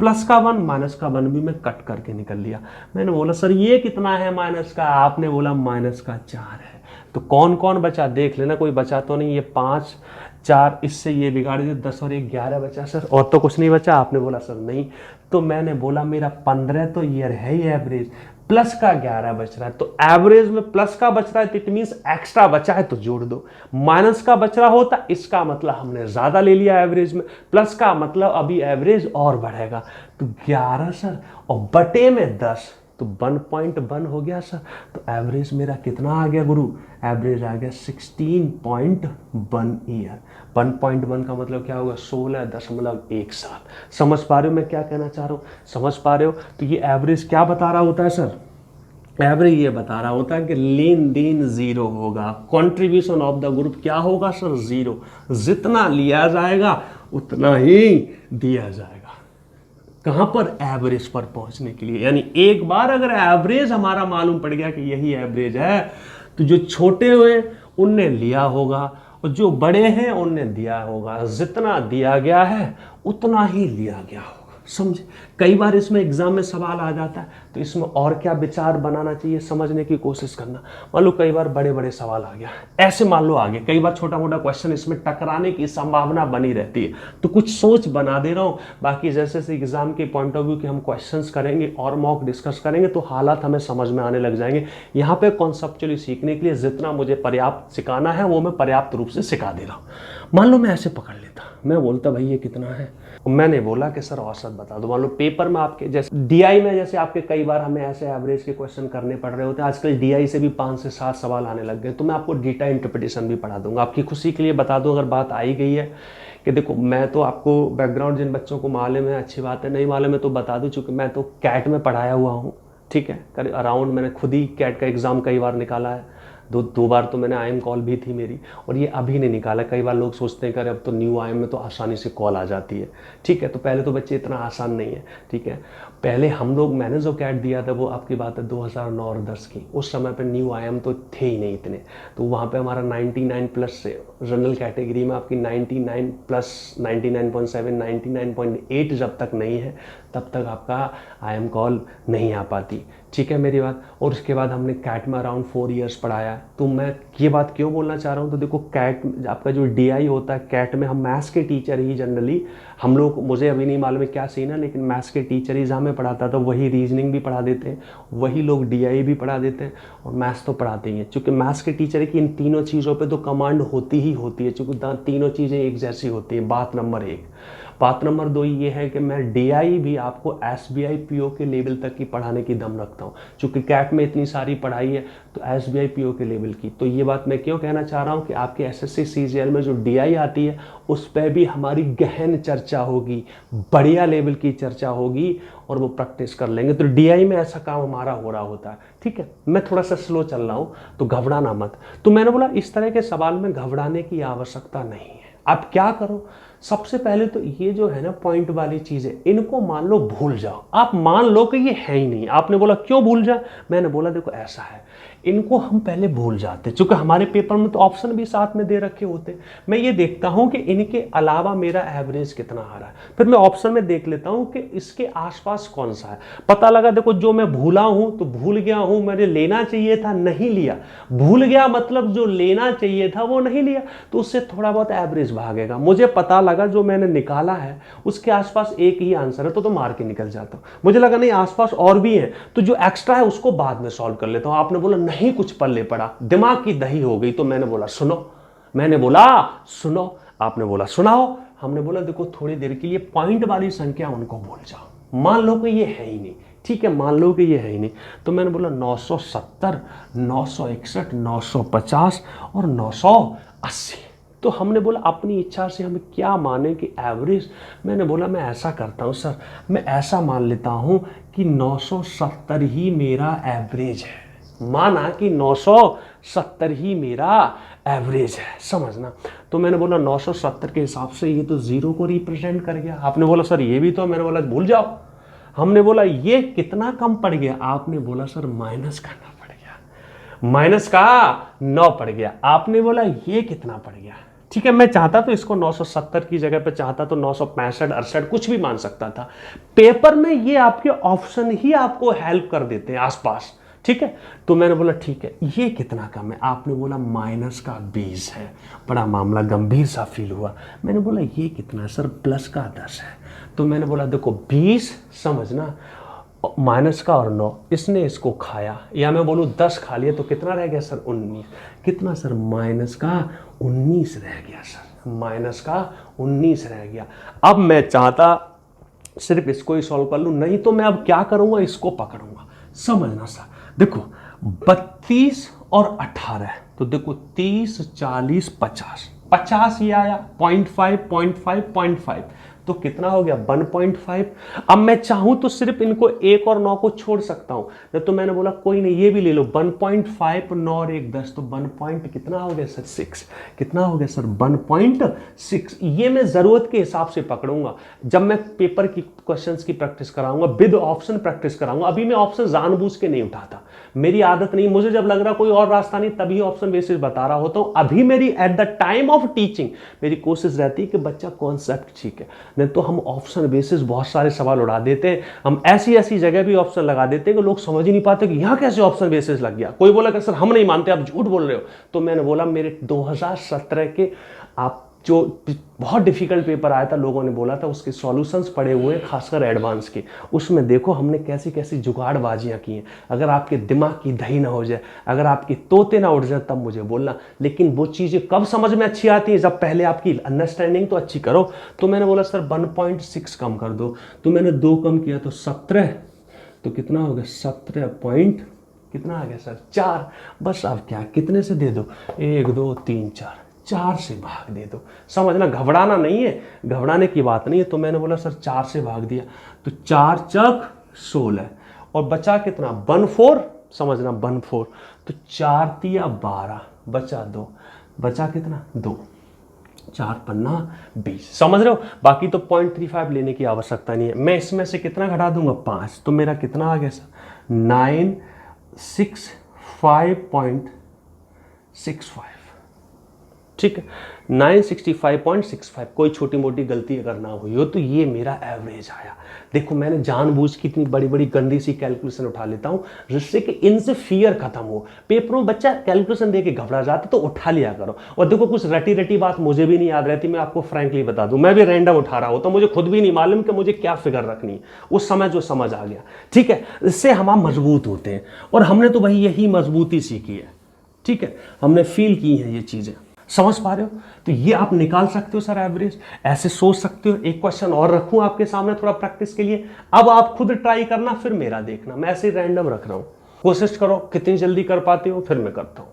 +1 -1 भी मैं कट करके निकल लिया। मैंने बोला सर ये कितना है माइनस का, आपने बोला -4 है। तो कौन कौन बचा देख लेना, कोई बचा तो नहीं। ये 5, 4, इससे ये बिगाड़ दिया, 10 और 1 11 बचा सर, और तो कुछ नहीं बचा। आपने बोला सर नहीं। तो मैंने बोला मेरा 15 तो ईयर है ही एवरेज, प्लस का 11 बच रहा है। तो एवरेज में प्लस का बच रहा है, इट मींस एक्स्ट्रा बचा है तो जोड़ दो। माइनस का बच रहा होता, इसका मतलब हमने ज्यादा ले लिया एवरेज में, प्लस का मतलब अभी एवरेज और बढ़ेगा। तो 11 सर, और बटे में 10, तो 1.1 हो गया सर। तो एवरेज मेरा कितना आ गया गुरु, एवरेज आ गया 16.1 ईयर। 1.1 का मतलब क्या होगा, 16.1 साल। समझ पा रहे हो मैं क्या कहना चाह रहा हूँ, समझ पा रहे हो। तो ये एवरेज क्या बता रहा होता है सर, एवरेज ये बता रहा होता है कि लेन देन 0 होगा, कंट्रीब्यूशन ऑफ द ग्रुप क्या होगा सर, 0। जितना लिया जाएगा उतना ही दिया जाएगा। कहां पर, एवरेज पर पहुंचने के लिए। यानी एक बार अगर एवरेज हमारा मालूम पड़ गया कि यही एवरेज है, तो जो छोटे हुए उनने लिया होगा और जो बड़े हैं उनने दिया होगा। जितना दिया गया है उतना ही लिया गया होगा। समझे, कई बार इसमें एग्जाम में सवाल आ जाता है, तो इसमें और क्या विचार बनाना चाहिए, समझने की कोशिश करना। मान लो कई बार बड़े बड़े सवाल आ गया, ऐसे मान लो आगे, कई बार छोटा मोटा क्वेश्चन इसमें टकराने की संभावना बनी रहती है, तो कुछ सोच बना दे रहा हूँ। बाकी जैसे जैसे एग्जाम के पॉइंट ऑफ व्यू के हम क्वेश्चंस करेंगे और मॉक डिस्कस करेंगे, तो हालात हमें समझ में आने लग जाएंगे। यहाँ पे कॉन्सेप्चुअली सीखने के लिए जितना मुझे पर्याप्त सिखाना है वो मैं पर्याप्त रूप से सिखा दे रहा हूँ। मान लो मैं ऐसे पकड़ लेता, मैं बोलता भाई ये कितना है, मैंने बोला कि सर औसत बता दो। मान लो पेपर में आपके जैसे डीआई में, जैसे आपके कई बार हमें ऐसे एवरेज के क्वेश्चन करने पड़ रहे होते हैं। आजकल डीआई से भी 5 से 7 सवाल आने लग गए, तो मैं आपको डेटा इंटरप्रिटेशन भी पढ़ा दूंगा। आपकी खुशी के लिए बता दूं, अगर बात आई गई है कि देखो, मैं तो आपको बैकग्राउंड, जिन बच्चों को मालूम है अच्छी बात है, नहीं मालूम है तो बता दूं, चूंकि मैं तो कैट में पढ़ाया हुआ हूँ। ठीक है, अराउंड मैंने खुद ही कैट का एग्जाम कई बार निकाला है, दो बार तो मैंने आईएम कॉल भी थी मेरी, और ये अभी नहीं निकाला। कई बार लोग सोचते हैं कि अब तो न्यू आईएम में तो आसानी से कॉल आ जाती है। ठीक है, तो पहले तो बच्चे इतना आसान नहीं है। ठीक है, पहले हम लोग, मैंने जो कैट दिया था वो आपकी बात है 2009 और 10 की, उस समय पे न्यू आईएम तो थे ही नहीं इतने, तो वहाँ पे हमारा 99+ से जनरल कैटेगरी में आपकी 99+, 99.7, 99.8 जब तक नहीं है तब तक आपका आईएम कॉल नहीं आ पाती। ठीक है मेरी बात। और उसके बाद हमने कैट में अराउंड 4 इयर्स पढ़ाया। तो मैं ये बात क्यों बोलना चाह रहा हूँ, तो देखो कैट आपका जो डीआई होता है, कैट में हम मैथ्स के टीचर ही जनरली हम लोग, मुझे अभी नहीं मालूम है क्या सीन है, लेकिन मैथ्स के टीचर ही जहाँ में पढ़ाता था वही रीजनिंग भी पढ़ा देते हैं, वही लोग डीआई भी पढ़ा देते हैं और मैथ्स तो पढ़ाते ही हैं। चूँकि मैथ्स के टीचर है कि इन तीनों चीज़ों पर तो कमांड होती ही होती है, चूँकि तीनों चीज़ें एक जैसी होती है। बात नंबर 1। बात नंबर 2 ये है कि मैं डीआई भी आपको एसबीआई पीओ के लेवल तक की पढ़ाने की दम रखता हूँ। चूँकि कैट में इतनी सारी पढ़ाई है तो एसबीआई पीओ के लेवल की। तो ये बात मैं क्यों कहना चाह रहा हूँ कि आपके एसएससी सीजीएल में जो डीआई आती है उस पर भी हमारी गहन चर्चा होगी, बढ़िया लेवल की चर्चा होगी और वो प्रैक्टिस कर लेंगे। तो डीआई में ऐसा काम हमारा हो रहा होता है। ठीक है, मैं थोड़ा सा स्लो चल रहा हूँ तो घबराना मत। तो मैंने बोला इस तरह के सवाल में घबराने की आवश्यकता नहीं है। आप क्या करो, सबसे पहले तो ये जो है ना पॉइंट वाली चीज़ें, इनको मान लो भूल जाओ। आप मान लो कि ये है ही नहीं। आपने बोला क्यों भूल जाए, मैंने बोला देखो ऐसा है, इनको हम पहले भूल जाते, क्योंकि हमारे पेपर में तो ऑप्शन भी साथ में दे रखे होते। मैं ये देखता हूं कि इनके अलावा मेरा एवरेज कितना आ रहा है, फिर मैं ऑप्शन में देख लेता हूं कि इसके आसपास कौन सा है। पता लगा देखो जो मैं भूला हूं तो भूल गया हूं, मैंने लेना चाहिए था नहीं लिया, भूल गया मतलब जो लेना चाहिए था वो नहीं लिया, तो उससे थोड़ा बहुत एवरेज भागेगा। मुझे पता लगा जो मैंने निकाला है उसके आसपास एक ही आंसर है तो मार के निकल जाता हूं। मुझे लगा नहीं आसपास और भी है तो जो एक्स्ट्रा है उसको बाद में सॉल्व कर लेता हूं। आपने बोला नहीं कुछ पल्ले पड़ा, दिमाग की दही हो गई, तो मैंने बोला सुनो, मैंने बोला सुनो, आपने बोला सुनाओ, हमने बोला देखो थोड़ी देर के लिए पॉइंट वाली संख्या उनको भूल जाओ, मान लो कि ये है ही नहीं, ठीक है मान लो कि ये है ही नहीं। तो मैंने बोला 970, 961, 950 और 980। तो हमने बोला अपनी इच्छा से हमें क्या माने कि एवरेज। मैंने बोला मैं ऐसा करता हूँ सर, मैं ऐसा मान लेता हूँ कि 970 ही मेरा एवरेज है। माना कि 970 ही मेरा एवरेज है, समझना। तो मैंने बोला 970 के हिसाब से ये तो जीरो को रिप्रेजेंट कर गया। आपने बोला सर ये भी तो, मैंने बोला भूल जाओ। हमने बोला ये कितना कम पड़ गया, आपने बोला सर माइनस करना पड़ गया, माइनस का 9 पड़ गया। आपने बोला ये कितना पड़ गया, ठीक है मैं चाहता तो इसको 970 की जगह पे चाहता तो 965, 68 कुछ भी मान सकता था। पेपर में ये आपके ऑप्शन ही आपको हेल्प कर देते हैं आसपास, ठीक है। तो मैंने बोला ठीक है ये कितना कम है, आपने बोला माइनस का 20 है। बड़ा मामला गंभीर सा फील हुआ। मैंने बोला ये कितना है सर, प्लस का 10 है। तो मैंने बोला देखो 20 समझना, माइनस का और 9, इसने इसको खाया, या मैं बोलूँ 10 खा लिया तो कितना रह गया सर 19। कितना सर, माइनस का 19 रह गया सर, माइनस का 19 रह गया। अब मैं चाहता सिर्फ इसको ही सॉल्व कर लूँ, नहीं तो मैं अब क्या करूँगा, इसको पकड़ूंगा। समझना सर देखो 32 और 18, तो देखो 30, 40, 50, 50 ये आया 0.5, 0.5, 0.5, तो कितना हो गया 1.5। अब मैं चाहूं तो सिर्फ इनको 1 और 9 को छोड़ सकता हूं, तो मैंने बोला कोई नहीं ये भी ले लो 1.5, 9 और 1 10, तो 1 पॉइंट कितना हो गया सर 6, कितना हो गया सर 1.6। ये मैं जरूरत के हिसाब से पकड़ूंगा। जब मैं पेपर की क्वेश्चंस की प्रैक्टिस कराऊंगा, विद ऑप्शन प्रैक्टिस कराऊंगा। अभी मैं ऑप्शन जानबूझ के नहीं उठाता, मेरी आदत नहीं, मुझे जब लग रहा कोई और रास्ता नहीं तभी ऑप्शन बेसिस बता रहा होता हूं। अभी मेरी at the time of teaching मेरी कोशिश रहती है कि बच्चा कॉन्सेप्ट ठीक है, नहीं तो हम ऑप्शन बेसिस बहुत सारे सवाल उड़ा देते हैं। हम ऐसी ऐसी जगह भी ऑप्शन लगा देते हैं कि लोग समझ ही नहीं पाते कि यहां कैसे ऑप्शन बेसिस लग गया। कोई बोला कि सर हम नहीं मानते, आप झूठ बोल रहे हो। तो मैंने बोला मेरे 2017 के आप जो बहुत डिफिकल्ट पेपर आया था, लोगों ने बोला था उसके सॉल्यूशंस पड़े हुए हैं, खासकर एडवांस के, उसमें देखो हमने कैसी कैसी जुगाड़बाजियां की हैं। अगर आपके दिमाग की दही ना हो जाए, अगर आपके तोते ना उड़ जाए तब मुझे बोलना। लेकिन वो चीज़ें कब समझ में अच्छी आती है, जब पहले आपकी अंडरस्टैंडिंग तो अच्छी करो। तो मैंने बोला सर 1.6 कम कर दो, तो मैंने 2 कम किया तो 17, तो कितना हो गया 17 पॉइंट कितना आ गया सर 4। बस अब क्या कितने से दे दो, 1 2 3 4, 4 से भाग दे दो। समझना, घबराना नहीं है, घबराने की बात नहीं है। तो मैंने बोला सर 4 से भाग दिया, तो 4 चक 16 और बचा कितना 14, समझना 14, तो 4 तिया 12, बचा 2, बचा कितना 2, 4 पन्ना 20। समझ रहे हो। बाकी तो 0.35 लेने की आवश्यकता नहीं है। मैं इसमें से कितना घटा दूंगा 5, तो मेरा कितना आ गया सर 965.65, ठीक है 965.65। कोई छोटी मोटी गलती अगर ना हुई हो तो ये मेरा एवरेज आया। देखो मैंने जानबूझ के इतनी बड़ी बड़ी गंदी सी कैलकुलेशन उठा लेता हूं जिससे कि इनसे फियर खत्म हो। पेपरों में बच्चा कैलकुलेशन देके घबरा जाता तो उठा लिया करो। और देखो कुछ रटी रटी बात मुझे भी नहीं याद रहती, मैं आपको फ्रैंकली बता दूं, मैं भी रैंडम उठा रहा होता, मुझे खुद भी नहीं मालूम कि मुझे क्या फिगर रखनी है। उस समय जो समझ आ गया, ठीक है, इससे हम मजबूत होते हैं। और हमने तो भाई यही मजबूती सीखी है, ठीक है, हमने फील की है ये चीजें। समझ पा रहे हो। तो ये आप निकाल सकते हो सर एवरेज, ऐसे सोच सकते हो। एक क्वेश्चन और रखूं आपके सामने थोड़ा प्रैक्टिस के लिए, अब आप खुद ट्राई करना फिर मेरा देखना। मैं ऐसे रैंडम रख रहा हूं, कोशिश करो कितनी जल्दी कर पाते हो फिर मैं करता हूं,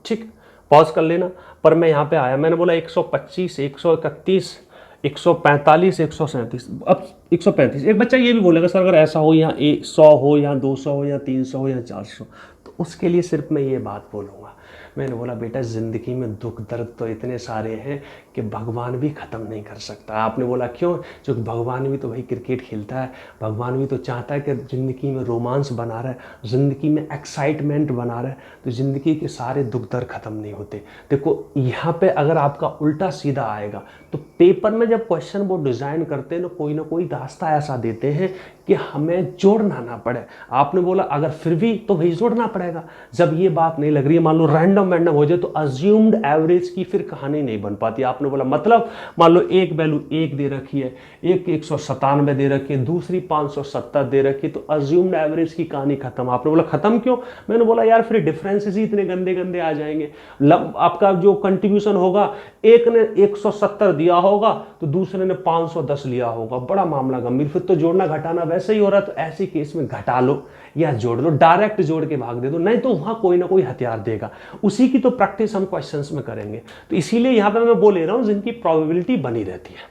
ठीक। पॉज कर लेना। पर मैं यहां पे आया, मैंने बोला 125, 131, 145, 137, अब 135। एक बच्चा ये भी बोलेगा सर अगर ऐसा हो, या 100 हो, या 200 हो, या 300 हो, या 400, तो उसके लिए सिर्फ मैं ये बात बोलूंगा, मैंने बोला बेटा ज़िंदगी में दुख दर्द तो इतने सारे हैं कि भगवान भी ख़त्म नहीं कर सकता। आपने बोला क्यों? जो भगवान भी तो भाई क्रिकेट खेलता है, भगवान भी तो चाहता है कि ज़िंदगी में रोमांस बना रहा है, ज़िंदगी में एक्साइटमेंट बना रहा है, तो ज़िंदगी के सारे दुख दर्द ख़त्म नहीं होते। देखो यहाँ पे अगर आपका उल्टा सीधा आएगा तो पेपर में जब क्वेश्चन वो डिज़ाइन करते हैं ना कोई रास्ता ऐसा देते हैं कि हमें जोड़ना ना पड़े। आपने बोला अगर फिर भी तो भाई जोड़ना पड़ेगा। जब ये बात नहीं लग रही है, मान लो रैंडम हो जाए, तो अज्यूम्ड एवरेज की फिर कहानी नहीं बन पाती। आपने बोला मतलब मान लो एक वैल्यू 1 दे रखी है, एक 197 दे रखी है, दूसरी 570 दे रखी है, तो अज्यूम्ड एवरेज की कहानी खत्म। आपने बोला खत्म क्यों? मैंने बोला यार फिर डिफरेंसेस ही इतने गंदे गंदे आ जाएंगे। आपका जो कंट्रीब्यूशन होगा, एक ने 170 दिया होगा तो दूसरे ने 510 लिया होगा, बड़ा मामला गंभीर, फिर तो जोड़ना घटाना वैसे ही हो रहा है। तो ऐसे केस में घटा लो या जोड़ लो, डायरेक्ट जोड़ के भाग दे दो, नहीं तो वहां कोई ना कोई हथियार देगा। उसी की तो प्रैक्टिस हम क्वेश्चंस में करेंगे। तो इसीलिए यहां पे मैं बोल रहा हूं जिनकी प्रोबेबिलिटी बनी रहती है।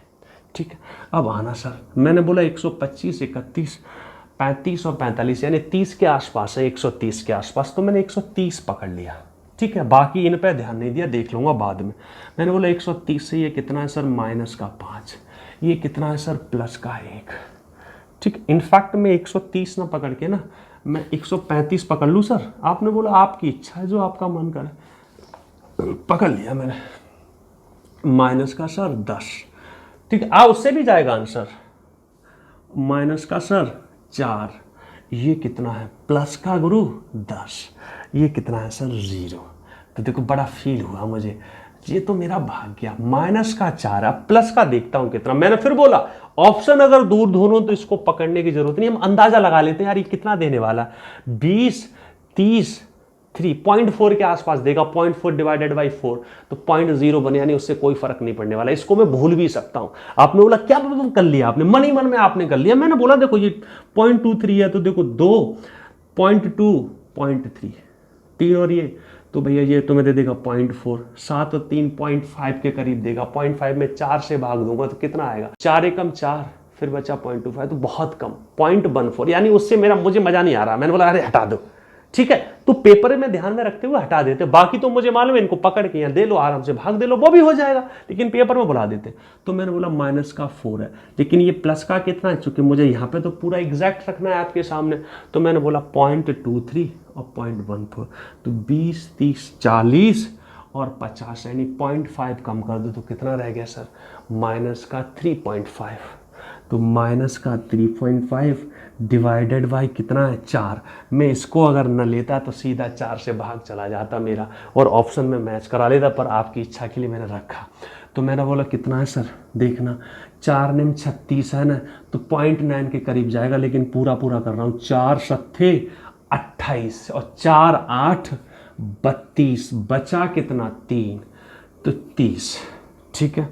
ठीक है, अब आना सर, मैंने बोला 125, 31, 35 और 45 यानी 30 के आसपास है, 130 के आसपास, तो मैंने 130 पकड़ लिया। ठीक है, बाकी इन पे ध्यान नहीं दिया, देख लूंगा बाद में। मैंने बोला 130 से ये कितना है सर? माइनस का 5। ये कितना है सर? प्लस का 1। ठीक, इनफैक्ट मैं 130 ना पकड़ के ना मैं 135 पकड़ लूँ सर? आपने बोला आपकी इच्छा है, जो आपका मन करे। पकड़ लिया मैंने, माइनस का सर 10। ठीक है, उससे भी जाएगा आंसर। माइनस का सर 4, ये कितना है? प्लस का गुरु 10, ये कितना है सर? 0। तो देखो बड़ा फील हुआ मुझे, ये तो मेरा भाग गया। माइनस का 4 है, प्लस का देखता हूं कितना। मैंने फिर बोला ऑप्शन अगर दूर दोनों तो इसको पकड़ने की जरूरत नहीं, हम अंदाजा लगा लेते हैं यार ये कितना देने वाला। 20, 30, 3.4 के आसपास देगा। 0.4 डिवाइडेड बाई 4 तो 0.0 बने, यानी उससे कोई फर्क नहीं पड़ने वाला। इसको मैं भूल भी सकता हूं। आपने बोला क्या कर लिया आपने? मन ही मन में आपने कर लिया। मैंने बोला देखो ये 0.23 है तो देखो 2, 0.2, 0.3, 3 और ये तो भैया ये तुम्हें दे देगा 0.4, 7 और 3 0.5 के करीब देगा। 0.5 में 4 से भाग दूंगा तो कितना आएगा? 4 एकम 4, फिर बचा 0.25, तो बहुत कम 0.14, यानी उससे मुझे मजा नहीं आ रहा। मैंने बोला अरे हटा दो। ठीक है, तो पेपर में ध्यान में रखते हुए हटा देते। बाकी तो मुझे मालूम है, इनको पकड़ के यहाँ दे लो, आराम से भाग दे लो, वो भी हो जाएगा, लेकिन पेपर में बुला देते। तो मैंने बोला माइनस का 4 है, लेकिन ये प्लस का कितना है? चूंकि मुझे यहाँ पे तो पूरा एग्जैक्ट रखना है आपके सामने, तो मैंने बोला 0.23 और 0.14, तो 20, 30, 40 और 50, यानी 0.5 कम कर दो तो कितना रह गया सर? माइनस का 3.5। तो माइनस का 3.5 डिवाइडेड बाई कितना है? 4। मैं इसको अगर न लेता तो सीधा 4 से भाग चला जाता मेरा, और ऑप्शन में मैच करा लेता, पर आपकी इच्छा के लिए मैंने रखा। तो मैंने बोला कितना है सर? देखना 4 ने 36 है ना, तो 0.9 के करीब जाएगा, लेकिन पूरा कर रहा हूँ। 4 सत्ते 28 और 4 8 32, बचा कितना? 3, तो 30। ठीक है,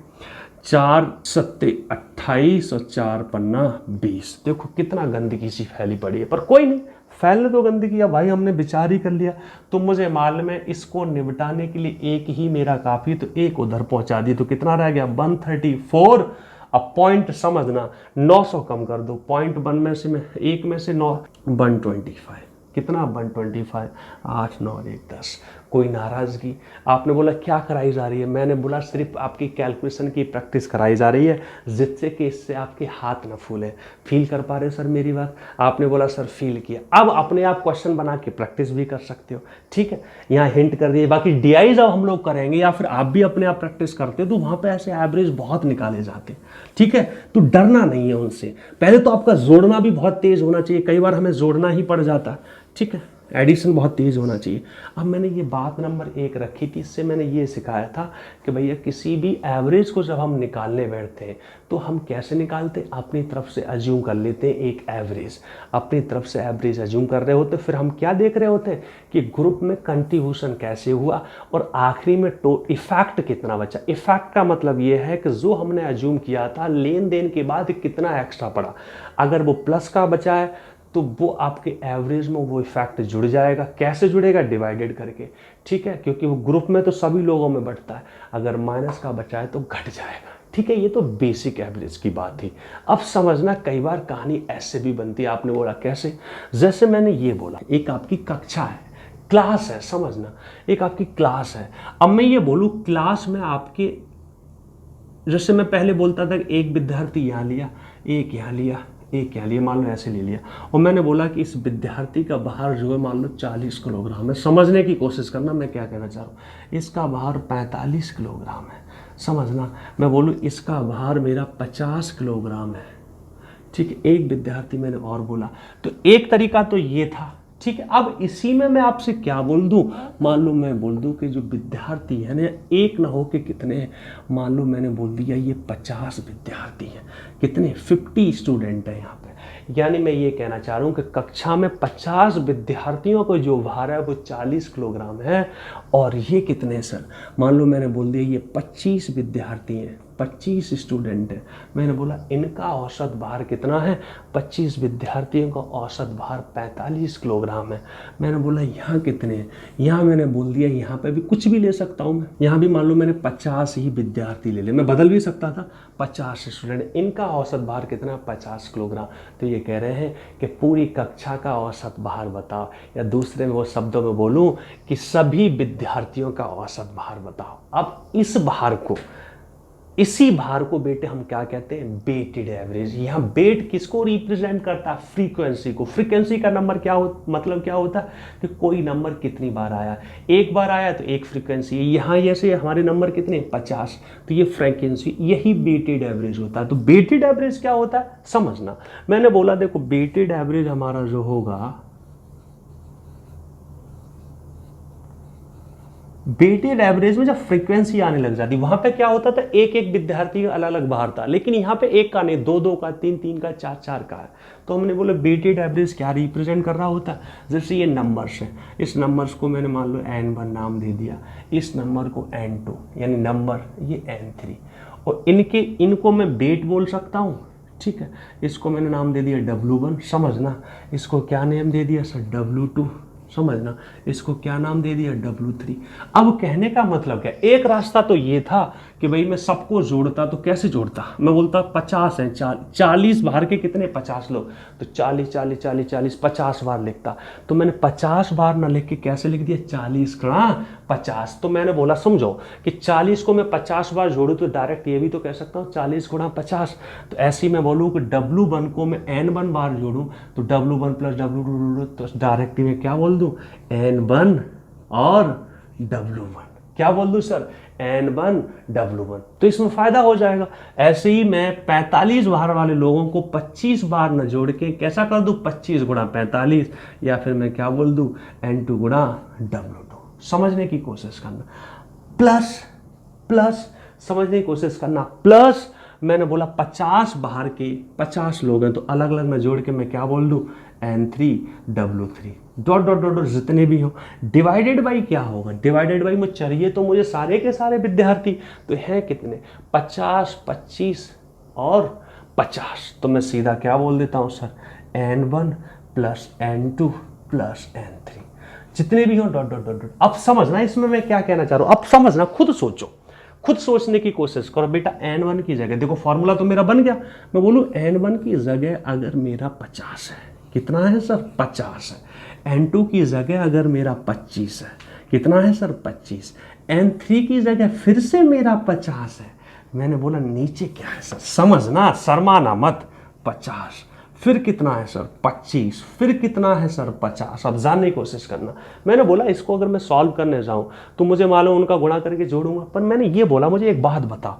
4 सत्ते 28 और 4 पन्ना 20। देखो कितना गंदगी सी फैली पड़ी है, पर कोई नहीं, फैलने तो गंदगी है भाई, हमने विचार ही कर लिया। तो मुझे मालूम है इसको निपटाने के लिए एक ही मेरा काफ़ी, तो एक उधर पहुंचा दी, तो कितना रह गया? 134। अब पॉइंट समझना, 900 कम कर दो। 0.1 में से 1 में से 9, 125। कितना? 125, 8, 9 और 1, 10। कोई नाराज़गी? आपने बोला क्या कराई जा रही है? मैंने बोला सिर्फ आपकी कैलकुलेशन की प्रैक्टिस कराई जा रही है, जिससे कि इससे आपके हाथ न फूले। फील कर पा रहे हो सर मेरी बात? आपने बोला सर फील किया। अब अपने आप क्वेश्चन बना के प्रैक्टिस भी कर सकते हो। ठीक है, यहाँ हिंट कर दिए। बाकी डीआईज अब हम लोग करेंगे, या फिर आप भी अपने आप प्रैक्टिस करते हो तो वहाँ पे ऐसे एवरेज बहुत निकाले जाते हैं। ठीक है, तो डरना नहीं है उनसे। पहले तो आपका जोड़ना भी बहुत तेज होना चाहिए, कई बार हमें जोड़ना ही पड़ जाता है। ठीक है, एडिशन बहुत तेज होना चाहिए। अब मैंने ये बात नंबर 1 रखी थी, इससे मैंने ये सिखाया था कि भैया किसी भी एवरेज को जब हम निकालने बैठते हैं तो हम कैसे निकालते हैं? अपनी तरफ से अज्यूम कर लेते हैं एक एवरेज, अपनी तरफ से एवरेज अज्यूम कर रहे होते, फिर हम क्या देख रहे होते हैं कि ग्रुप में कंट्रीब्यूशन कैसे हुआ, और आखिरी में इफेक्ट कितना बचा। इफेक्ट का मतलब ये है कि जो हमने अज्यूम किया था लेन देन के बाद कितना एक्स्ट्रा पड़ा। अगर वो प्लस का बचा है तो वो आपके एवरेज में वो इफेक्ट जुड़ जाएगा। कैसे जुड़ेगा? डिवाइडेड करके। ठीक है, क्योंकि वो ग्रुप में तो सभी लोगों में बढ़ता है। अगर माइनस का बचा है तो घट जाएगा। ठीक है, ये तो बेसिक एवरेज की बात थी। अब समझना, कई बार कहानी ऐसे भी बनती है। आपने बोला कैसे? जैसे मैंने ये बोला, एक आपकी कक्षा है, क्लास है, समझना, एक आपकी क्लास है। अब मैं ये बोलूँ क्लास में आपके, जैसे मैं पहले बोलता था कि एक विद्यार्थी यहाँ लिया, एक यहाँ लिया, एक यहाँ लिया, मान लो ऐसे ले लिया, और मैंने बोला कि इस विद्यार्थी का भार जो है मान लो 40 किलोग्राम है। समझने की कोशिश करना मैं क्या कहना चाह रहा हूँ। इसका भार 45 किलोग्राम है, समझना। मैं बोलूँ इसका भार मेरा 50 किलोग्राम है, ठीक है। एक विद्यार्थी मैंने और बोला, तो एक तरीका तो ये था, ठीक है। अब इसी में मैं आपसे क्या बोल दूं, मान लो मैं बोल दूं कि जो विद्यार्थी है ना, एक ना हो के कितने हैं, मान लो मैंने बोल दिया ये 50 विद्यार्थी हैं, कितने 50 स्टूडेंट हैं यहाँ पे। यानी मैं ये कहना चाह रहा हूँ कि कक्षा में 50 विद्यार्थियों को जो भार है वो 40 किलोग्राम है। और ये कितने सर, मान लो मैंने बोल दिया ये 25 विद्यार्थी हैं, 25 स्टूडेंट हैं। मैंने बोला इनका औसत भार कितना है, 25 विद्यार्थियों का औसत भार 45 किलोग्राम है। मैंने बोला यहाँ कितने हैं, यहाँ मैंने बोल दिया यहाँ पे भी कुछ भी ले सकता हूँ मैं, यहाँ भी मान लो मैंने 50 ही विद्यार्थी ले ले, मैं बदल भी सकता था, 50 स्टूडेंट, इनका औसत भार कितना, 50 किलोग्राम। तो ये कह रहे हैं कि पूरी कक्षा का औसत भार बताओ, या दूसरे में वो शब्दों में बोलूँ कि सभी विद्यार्थियों का औसत भार बताओ। अब इस भार को, इसी भार को बेटे हम क्या कहते हैं, वेटेड एवरेज। यहाँ वेट किसको रिप्रेजेंट करता है, फ्रीक्वेंसी को। फ्रीक्वेंसी का नंबर क्या मतलब क्या होता है कि कोई नंबर कितनी बार आया, एक बार आया तो एक फ्रीक्वेंसी है। यहाँ जैसे हमारे नंबर कितने 50, तो ये फ्रीक्वेंसी, यही वेटेड एवरेज होता है। तो वेटेड एवरेज क्या होता है समझना। मैंने बोला देखो वेटेड एवरेज हमारा जो होगा, वेटेड एवरेज में जब फ्रीक्वेंसी आने लग जाती, वहां पे क्या होता था, एक एक विद्यार्थी का अलग अलग भार था, लेकिन यहाँ पे एक का नहीं, दो दो का, तीन तीन का, चार चार का है। तो हमने बोला वेटेड एवरेज क्या रिप्रेजेंट कर रहा होता है, जैसे ये नंबर्स है, इस नंबर्स को मैंने मान लो n1 नाम दे दिया, इस नंबर को n2 यानी नंबर, ये n3, और इनको मैं वेट बोल सकता हूँ, ठीक है। इसको मैंने नाम दे दिया W1, समझना। इसको क्या नेम दे दिया सर, W2, समझना। इसको क्या नाम दे दिया, W3। अब कहने का मतलब क्या, एक रास्ता तो ये था कि भाई मैं सबको जोड़ता, तो कैसे जोड़ता, मैं बोलता 50 हैं, 40 बार के कितने 50 लोग, तो 40 40 40 40 50 बार लिखता। तो मैंने 50 बार ना लिख के कैसे लिख दिया, 40 × 50। तो मैंने बोला समझो कि 40 को मैं 50 बार जोड़ूँ तो डायरेक्ट ये भी तो कह सकता हूँ 40 × 50। तो ऐसे ही मैं बोलूँ कि W1 को मैं N1 बार जोड़ूँ तो W1 + W2, तो डायरेक्ट मैं क्या बोल दूँ, N1 और W1। क्या बोल दूँ सर, N1 W1। तो इसमें फायदा हो जाएगा। ऐसे ही मैं 45 बार वाले लोगों को 25 बार न जोड़ के कैसा कर दूँ, 25 × 45, या फिर मैं क्या बोल दूँ, N2 × W2। समझने की कोशिश करना, प्लस समझने की कोशिश करना, प्लस मैंने बोला 50 बाहर के 50 लोग हैं, तो अलग अलग में जोड़ के मैं क्या बोल दूँ, N3 W3 dot dot dot जितने भी हो। डिवाइडेड बाई क्या होगा, डिवाइडेड बाई में चाहिए तो मुझे सारे के सारे विद्यार्थी, तो हैं कितने 50 25 और 50। तो मैं सीधा क्या बोल देता हूँ सर, N1 + N2 + N3 जितने भी हो डॉट डॉट डॉट। अब समझना इसमें मैं क्या कहना चाह रहा हूँ, अब समझना, खुद सोचो, खुद सोचने की कोशिश करो। बेटा N1 की जगह देखो, फॉर्मूला तो मेरा बन गया, मैं बोलूँ N1 की जगह अगर मेरा 50 है, कितना है सर 50 है। N2 की जगह अगर मेरा 25 है, कितना है सर 25। N3 की जगह फिर से मेरा 50 है। मैंने बोला नीचे क्या है सर, समझना, शर्माना मत, 50, फिर कितना है सर 25, फिर कितना है सर 50। अब जानने की कोशिश करना। मैंने बोला इसको अगर मैं सॉल्व करने जाऊं तो मुझे मालूम उनका गुणा करके जोड़ूंगा, पर मैंने ये बोला मुझे एक बात बताओ,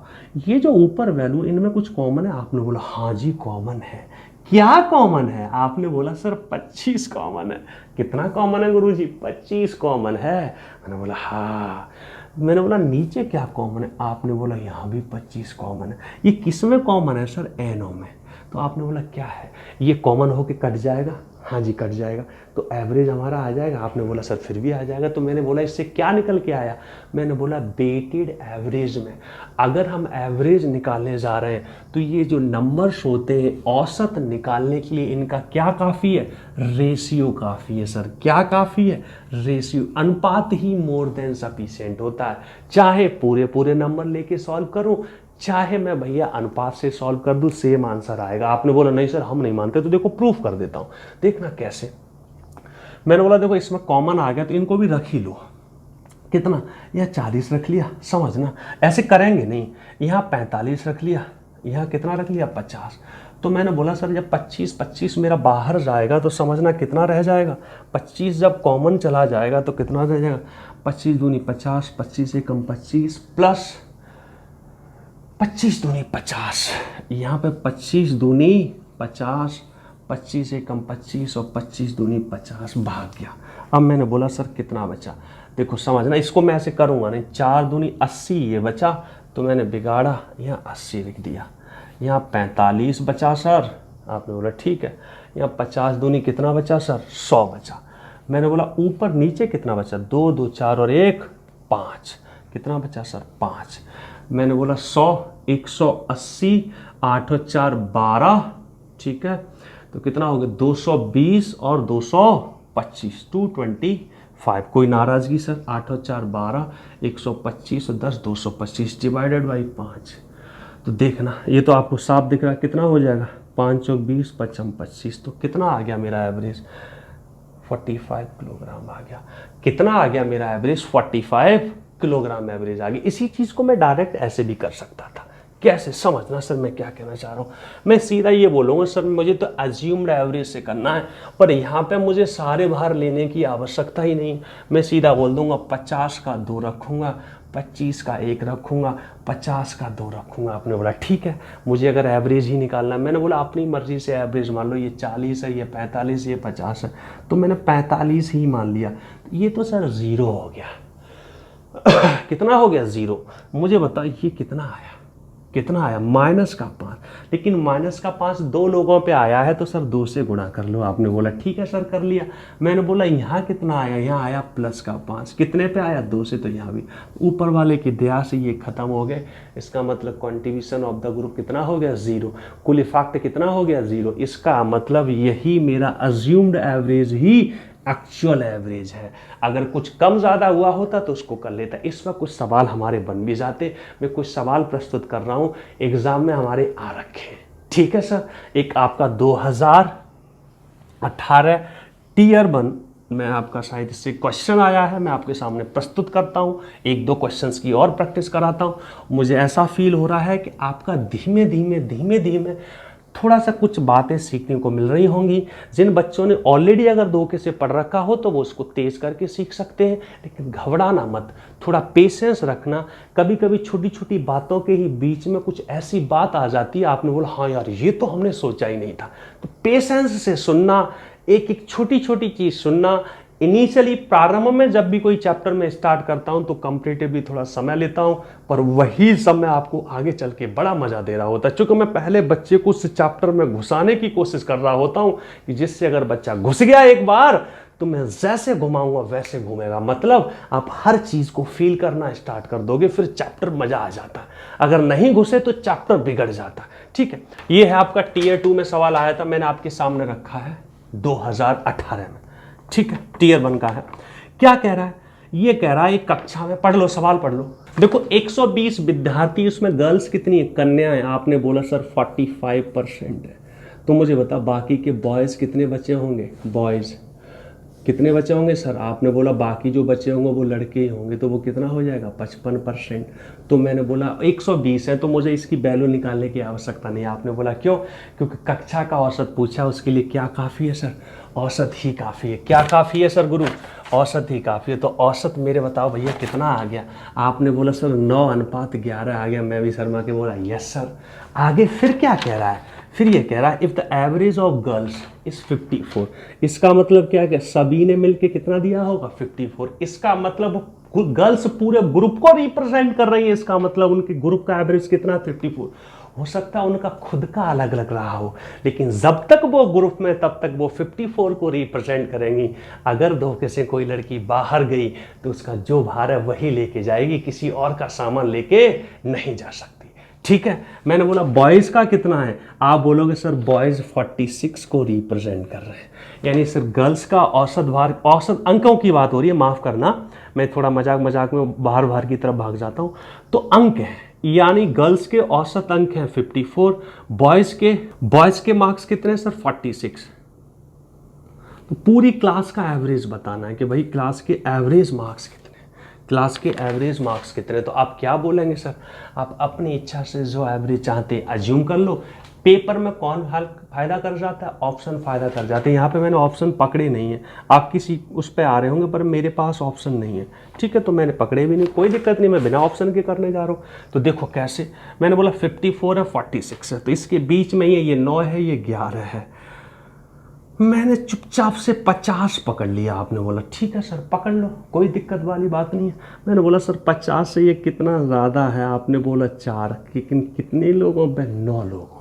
ये जो ऊपर वैल्यू इनमें कुछ कॉमन है। आपने बोला हाँ जी कॉमन है। क्या कॉमन है, आपने बोला सर 25 कॉमन है। कितना कॉमन है गुरुजी, 25 कॉमन है। मैंने बोला हाँ। मैंने बोला नीचे क्या कॉमन है, आपने बोला यहाँ भी 25 कॉमन है। ये किस में कॉमन है सर, एनो में। तो आपने बोला क्या है, ये कॉमन होके कट जाएगा, हाँ जी कट जाएगा, तो एवरेज हमारा आ जाएगा। आपने बोला सर फिर भी आ जाएगा। तो मैंने बोला इससे क्या निकल के आया, मैंने बोला वेटेड एवरेज में अगर हम एवरेज निकालने जा रहे हैं तो ये जो नंबर्स होते हैं औसत निकालने के लिए इनका क्या काफ़ी है, रेशियो काफ़ी है सर। क्या काफ़ी है, रेशियो, अनुपात ही मोर देन सफिशिएंट होता है। चाहे पूरे पूरे नंबर लेके सॉल्व करूँ, चाहे मैं भैया अनुपात से सॉल्व कर दूं, सेम आंसर आएगा। आपने बोला नहीं सर हम नहीं मानते, तो देखो प्रूफ कर देता हूं, देखना कैसे। मैंने बोला देखो इसमें कॉमन आ गया तो इनको भी रख ही लो। कितना, यहाँ 40 रख लिया, समझना ऐसे करेंगे नहीं, यहाँ 45 रख लिया, यहाँ कितना रख लिया 50। तो मैंने बोला सर जब 25 मेरा बाहर जाएगा तो समझना कितना रह जाएगा, 25 जब कॉमन चला जाएगा तो कितना रह जाएगा, 25 दूनी 50, 25 से कम 25 प्लस 25 दूनी 50, यहाँ पे 25 दूनी 50, 25 से कम 25 और 25 दूनी 50 भाग गया। अब मैंने बोला सर कितना बचा, देखो समझना इसको मैं ऐसे करूँगा नहीं, 4 दूनी 80 ये बचा, तो मैंने बिगाड़ा यहाँ 80 लिख दिया, यहाँ 45 बचा सर, आपने बोला ठीक है, यहाँ 50 दूनी कितना बचा सर 100 बचा। मैंने बोला ऊपर नीचे कितना बचा, 2 2 4 और 1 5, कितना बचा सर 5। मैंने बोला 100 180 8 और 4 12, ठीक है, तो कितना हो गया 220 और 225 225। कोई नाराज़गी सर, 8 और 4 12, 125 और 10 225 डिवाइडेड बाई 5। तो देखना ये तो आपको साफ दिख रहा है कितना हो जाएगा, 5 और 20 55 25, तो कितना आ गया मेरा एवरेज 45 किलोग्राम आ गया। कितना आ गया मेरा एवरेज 45 किलोग्राम एवरेज आ गया। इसी चीज़ को मैं डायरेक्ट ऐसे भी कर सकता था, कैसे समझना सर मैं क्या कहना चाह रहा हूँ। मैं सीधा ये बोलूँगा सर मुझे तो अज्यूम्ड एवरेज से करना है, पर यहाँ पे मुझे सारे भार लेने की आवश्यकता ही नहीं। मैं सीधा बोल दूँगा 50 का 2 रखूँगा, 25 का 1 रखूँगा, 50 का 2 रखूँगा। आपने बोला ठीक है, मुझे अगर एवरेज ही निकालना है, मैंने बोला अपनी मर्जी से एवरेज मान लो, ये 40 है, ये 45, ये 50 है, तो मैंने 45 ही मान लिया। ये तो सर 0 हो गया। कितना हो गया 0। मुझे बताओ ये कितना आया, कितना आया माइनस का 5, लेकिन माइनस का 5 2 लोगों पे आया है तो सर 2 से गुणा कर लो। आपने बोला ठीक है सर कर लिया। मैंने बोला यहाँ कितना आया, यहाँ आया प्लस का 5, कितने पे आया 2 से, तो यहाँ भी ऊपर वाले की दया से ये खत्म हो गए। इसका मतलब कॉन्ट्रीब्यूशन ऑफ द ग्रुप कितना हो गया 0, कुल इफेक्ट कितना हो गया 0। इसका मतलब यही मेरा अज्यूम्ड एवरेज ही एक्चुअल एवरेज है। अगर कुछ कम ज़्यादा हुआ होता तो उसको कर लेता। इस वक्त कुछ सवाल हमारे बन भी जाते। मैं कुछ सवाल प्रस्तुत कर रहा हूँ, एग्ज़ाम में हमारे आ रखे हैं, ठीक है सर। एक आपका 2018 टीयर 1 में आपका शायद इससे क्वेश्चन आया है, मैं आपके सामने प्रस्तुत करता हूँ। 1-2 क्वेश्चंस की और प्रैक्टिस कराता हूँ। मुझे ऐसा फील हो रहा है कि आपका धीमे धीमे थोड़ा सा कुछ बातें सीखने को मिल रही होंगी। जिन बच्चों ने ऑलरेडी अगर 2 के से पढ़ रखा हो तो वो उसको तेज करके सीख सकते हैं, लेकिन घबराना मत, थोड़ा पेशेंस रखना। कभी कभी छोटी छोटी बातों के ही बीच में कुछ ऐसी बात आ जाती है, आपने बोला हाँ यार ये तो हमने सोचा ही नहीं था। तो पेशेंस से सुनना, एक एक छोटी छोटी चीज़ सुनना। इनिशियली प्रारंभ में जब भी कोई चैप्टर में स्टार्ट करता हूं तो कंपैरेटिवली थोड़ा समय लेता हूं, पर वही समय आपको आगे चल के बड़ा मजा दे रहा होता है। चूंकि मैं पहले बच्चे को उस चैप्टर में घुसाने की कोशिश कर रहा होता हूं कि जिससे अगर बच्चा घुस गया एक बार तो मैं जैसे घुमाऊंगा वैसे घूमेगा। मतलब आप हर चीज को फील करना स्टार्ट कर दोगे, फिर चैप्टर मजा आ जाता है। अगर नहीं घुसे तो चैप्टर बिगड़ जाता है, ठीक है। ये है आपका टीयर 2 में सवाल आया था, मैंने आपके सामने रखा है 2018 में, ठीक है। टीयर 1 का है। क्या कह रहा है, ये कह रहा है एक कक्षा में, पढ़ लो सवाल पढ़ लो। देखो 120 विद्यार्थी, उसमें गर्ल्स कितनी है, कन्याएं। आपने बोला सर 45% है, तो मुझे बता बाकी के बॉयज कितने बचे होंगे, बॉयज कितने बचे होंगे सर। आपने बोला बाकी जो बचे होंगे वो लड़के ही होंगे, तो वो कितना हो जाएगा 55%। तो मैंने बोला 120 है तो मुझे इसकी वैल्यू निकालने की आवश्यकता नहीं। आपने बोला क्यों, क्योंकि कक्षा का औसत पूछा, उसके लिए क्या काफ़ी है सर, औसत ही काफ़ी है। क्या काफ़ी है सर गुरु, औसत ही काफ़ी है। तो औसत मेरे बताओ भैया कितना आ गया। आपने बोला सर 9:11 आ गया। मैं भी शर्मा के बोला यस सर। आगे फिर क्या कह रहा है, फिर ये कह रहा है if the average of girls is 54। इसका मतलब क्या है, सभी ने मिलके कितना दिया होगा 54। इसका मतलब गर्ल्स पूरे ग्रुप को रिप्रेजेंट कर रही है, इसका मतलब उनके ग्रुप का एवरेज कितना 54। हो सकता है उनका खुद का अलग अलग रहा हो, लेकिन जब तक वो ग्रुप में तब तक वो 54 को रिप्रेजेंट करेंगी। अगर धोखे से कोई लड़की बाहर गई तो उसका जो भार है वही लेके जाएगी, किसी और का सामान लेके नहीं जा सकती, ठीक है। मैंने बोला बॉयज़ का कितना है, आप बोलोगे सर बॉयज़ 46 को रिप्रेजेंट कर रहे हैं, यानी सर गर्ल्स का औसत भार, औसत अंकों की बात हो रही है, माफ़ करना मैं थोड़ा मजाक में बाहर की तरफ भाग जाता हूँ। तो अंक है, यानी गर्ल्स के औसत अंक हैं 54, बॉयज़ के मार्क्स कितने सर 46। तो पूरी क्लास का एवरेज बताना है कि भाई क्लास के एवरेज मार्क्स कितने, क्लास के एवरेज मार्क्स कितने। तो आप क्या बोलेंगे सर, आप अपनी इच्छा से जो एवरेज चाहते अज्यूम कर लो। पेपर में कौन हल फायदा कर जाता है, ऑप्शन फायदा कर जाते हैं। यहाँ पे मैंने ऑप्शन पकड़े नहीं है, आप किसी उस पे आ रहे होंगे पर मेरे पास ऑप्शन नहीं है, ठीक है, तो मैंने पकड़े भी नहीं, कोई दिक्कत नहीं, मैं बिना ऑप्शन के करने जा रहा हूँ। तो देखो कैसे, मैंने बोला 54 है 46 है, तो इसके बीच में ये 9 है ये 11 है, मैंने चुपचाप से 50 पकड़ लिया। आपने बोला ठीक है सर पकड़ लो, कोई दिक्कत वाली बात नहीं है। मैंने बोला सर 50 से ये कितना ज़्यादा है, आपने बोला 4, लेकिन कितने लोगों पे, 9 लोगों पे।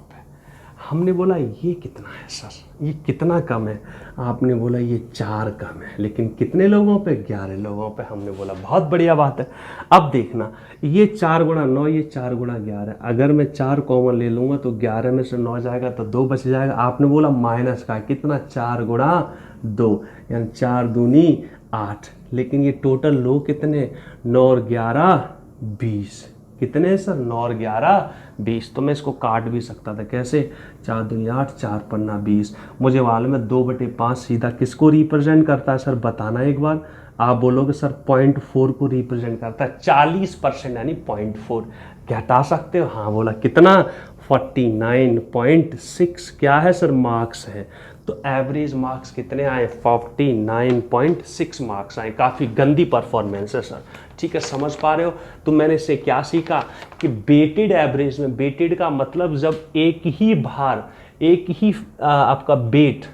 हमने बोला ये कितना है सर, ये कितना कम है, आपने बोला ये 4 कम है, लेकिन कितने लोगों पे, 11 लोगों पे। हमने बोला बहुत बढ़िया बात है। अब देखना, ये 4 गुणा 9, ये 4 गुणा 11, अगर मैं 4 कॉमन ले लूँगा तो 11 में से 9 जाएगा तो 2 बच जाएगा। आपने बोला माइनस का कितना, 4 गुणा 2, यानी 4 दूनी 8, लेकिन ये टोटल लोग कितने, 9 और 11 20, कितने सर, 9 और 11 20। तो मैं इसको काट भी सकता था, कैसे, 4 दूनी 8, 4 पन्ना 20। मुझे मालूम है 2/5 सीधा किसको रिप्रेजेंट करता है सर, बताना एक बार। आप बोलोगे सर 0.4 को रिप्रेजेंट करता है, 40% यानी 0.4। क्या हटा सकते हो, हाँ बोला कितना, 49.6 क्या है सर, मार्क्स है। तो एवरेज मार्क्स कितने आए, 49.6 मार्क्स आए। काफ़ी गंदी परफॉर्मेंस है सर, ठीक है, समझ पा रहे हो। तो मैंने इससे क्या सीखा कि बेटेड एवरेज में, बेटेड का मतलब जब एक ही भार, एक ही आपका बेट,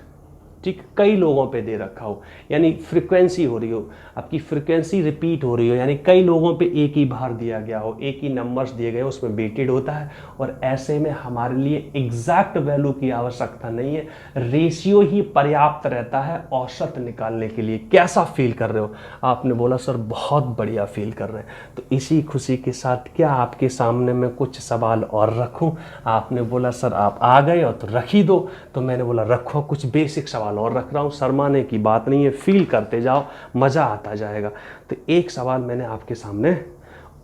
ठीक, कई लोगों पे दे रखा हो, यानी फ्रीक्वेंसी हो रही हो, आपकी फ्रीक्वेंसी रिपीट हो रही हो, यानी कई लोगों पे एक ही भार दिया गया हो, एक ही नंबर्स दिए गए हो, उसमें वेटेड होता है। और ऐसे में हमारे लिए एग्जैक्ट वैल्यू की आवश्यकता नहीं है, रेशियो ही पर्याप्त रहता है औसत निकालने के लिए। कैसा फील कर रहे हो, आपने बोला सर बहुत बढ़िया फील कर रहे हैं। तो इसी खुशी के साथ क्या आपके सामने मैं कुछ सवाल और रखूं, आपने बोला सर आप आ गए हो तो रख ही दो। तो मैंने बोला रखो, कुछ बेसिक सवाल और रख रहा हूँ, शर्माने की बात नहीं है, फील करते जाओ, मज़ा आता जाएगा। तो एक सवाल मैंने आपके सामने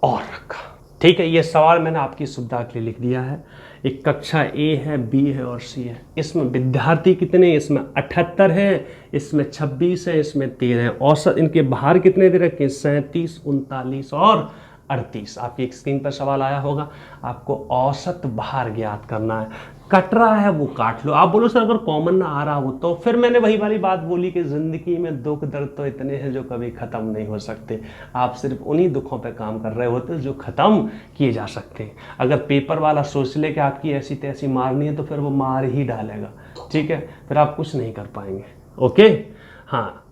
और रखा, ठीक है, ये सवाल मैंने आपकी सुविधा के लिए लिख दिया है। एक कक्षा ए है, बी है और सी है, इसमें विद्यार्थी कितने, इसमें 78 है, इसमें 26 है, इसमें 13 है। औसत इनके भार कितने दे रखे, 37, 39 और 38। आपकी स्क्रीन पर सवाल आया होगा, आपको औसत भार ज्ञात करना है। कट रहा है वो काट लो। आप बोलो सर अगर कॉमन ना आ रहा हो तो, फिर मैंने वही वाली बात बोली कि जिंदगी में दुख दर्द तो इतने हैं जो कभी खत्म नहीं हो सकते। आप सिर्फ उन्हीं दुखों पे काम कर रहे होते जो खत्म किए जा सकते हैं। अगर पेपर वाला सोच ले कि आपकी ऐसी तैसी मारनी है तो फिर वो मार ही डालेगा, ठीक है, फिर आप कुछ नहीं कर पाएंगे। ओके, हाँ,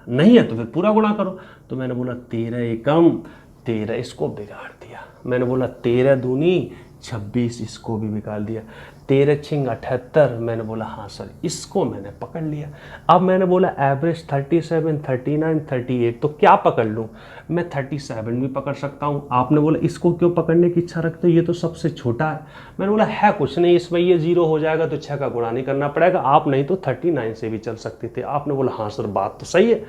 नहीं है तो फिर पूरा गुणा करो। तो मैंने बोला 13 एकम 13, इसको बिगाड़ दिया। मैंने बोला 13 दूनी 26, इसको भी निकाल दिया। 13 छिंग 78, मैंने बोला हाँ सर, इसको मैंने पकड़ लिया। अब मैंने बोला एवरेज 37, 39, 38, तो क्या पकड़ लूँ, मैं 37 भी पकड़ सकता हूँ। आपने बोला इसको क्यों पकड़ने की इच्छा रखते हो, ये तो सबसे छोटा है। मैंने बोला है कुछ नहीं, इसमें ये 0 हो जाएगा तो 6 का गुणा नहीं करना पड़ेगा। आप नहीं तो 39 से भी चल सकते थे। आपने बोला हाँ सर बात तो सही है।